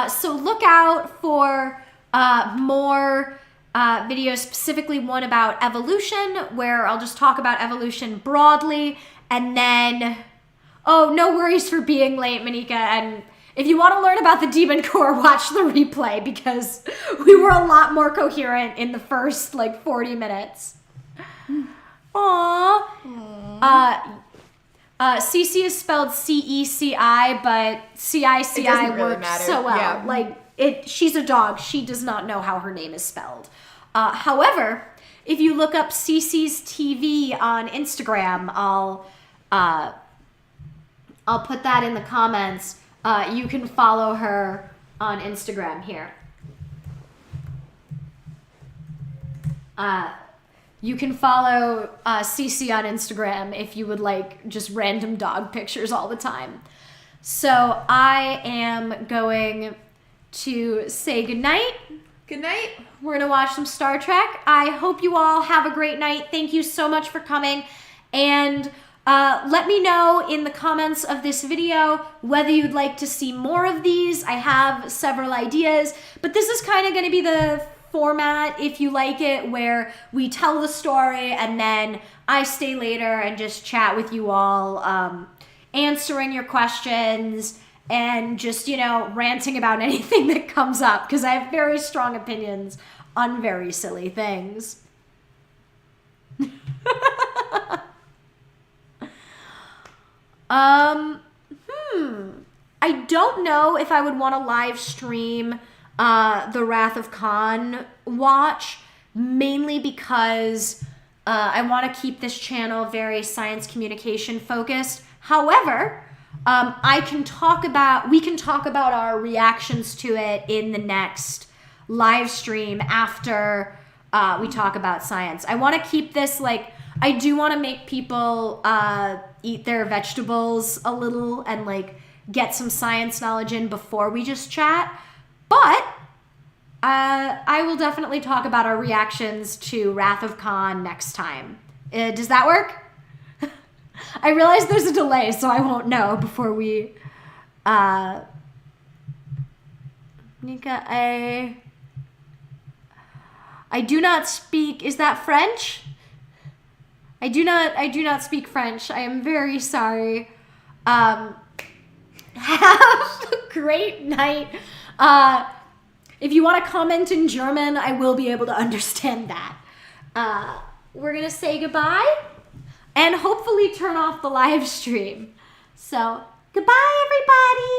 So look out for more videos, specifically one about evolution, where I'll just talk about evolution broadly. And then, oh, no worries for being late, Monika. And if you want to learn about the Demon Core, watch the replay, because we were a lot more coherent in the first, 40 minutes. Aww. Cece is spelled C-E-C-I, but C-I-C-I works so well. Yeah. She's a dog. She does not know how her name is spelled. However, if you look up Cece's TV on Instagram, I'll put that in the comments. You can follow her on Instagram here. You can follow Cece on Instagram if you would like just random dog pictures all the time. So I am going to say goodnight. Good night. We're going to watch some Star Trek. I hope you all have a great night. Thank you so much for coming. And let me know in the comments of this video whether you'd like to see more of these. I have several ideas, but this is kind of going to be the format, if you like it, where we tell the story and then I stay later and just chat with you all, answering your questions and just, ranting about anything that comes up, because I have very strong opinions on very silly things. I don't know if I would want to live stream the Wrath of Khan watch, mainly because I want to keep this channel very science communication focused. However, we can talk about our reactions to it in the next live stream after we talk about science. I want to keep this I do want to make people eat their vegetables a little and get some science knowledge in before we just chat. But I will definitely talk about our reactions to Wrath of Khan next time. Does that work? I realize there's a delay, so I won't know before we... Nika, I do not speak... Is that French? I do not speak French. I am very sorry. Have a great night. If you want to comment in German, I will be able to understand that. We're going to say goodbye and hopefully turn off the live stream. So, goodbye, everybody.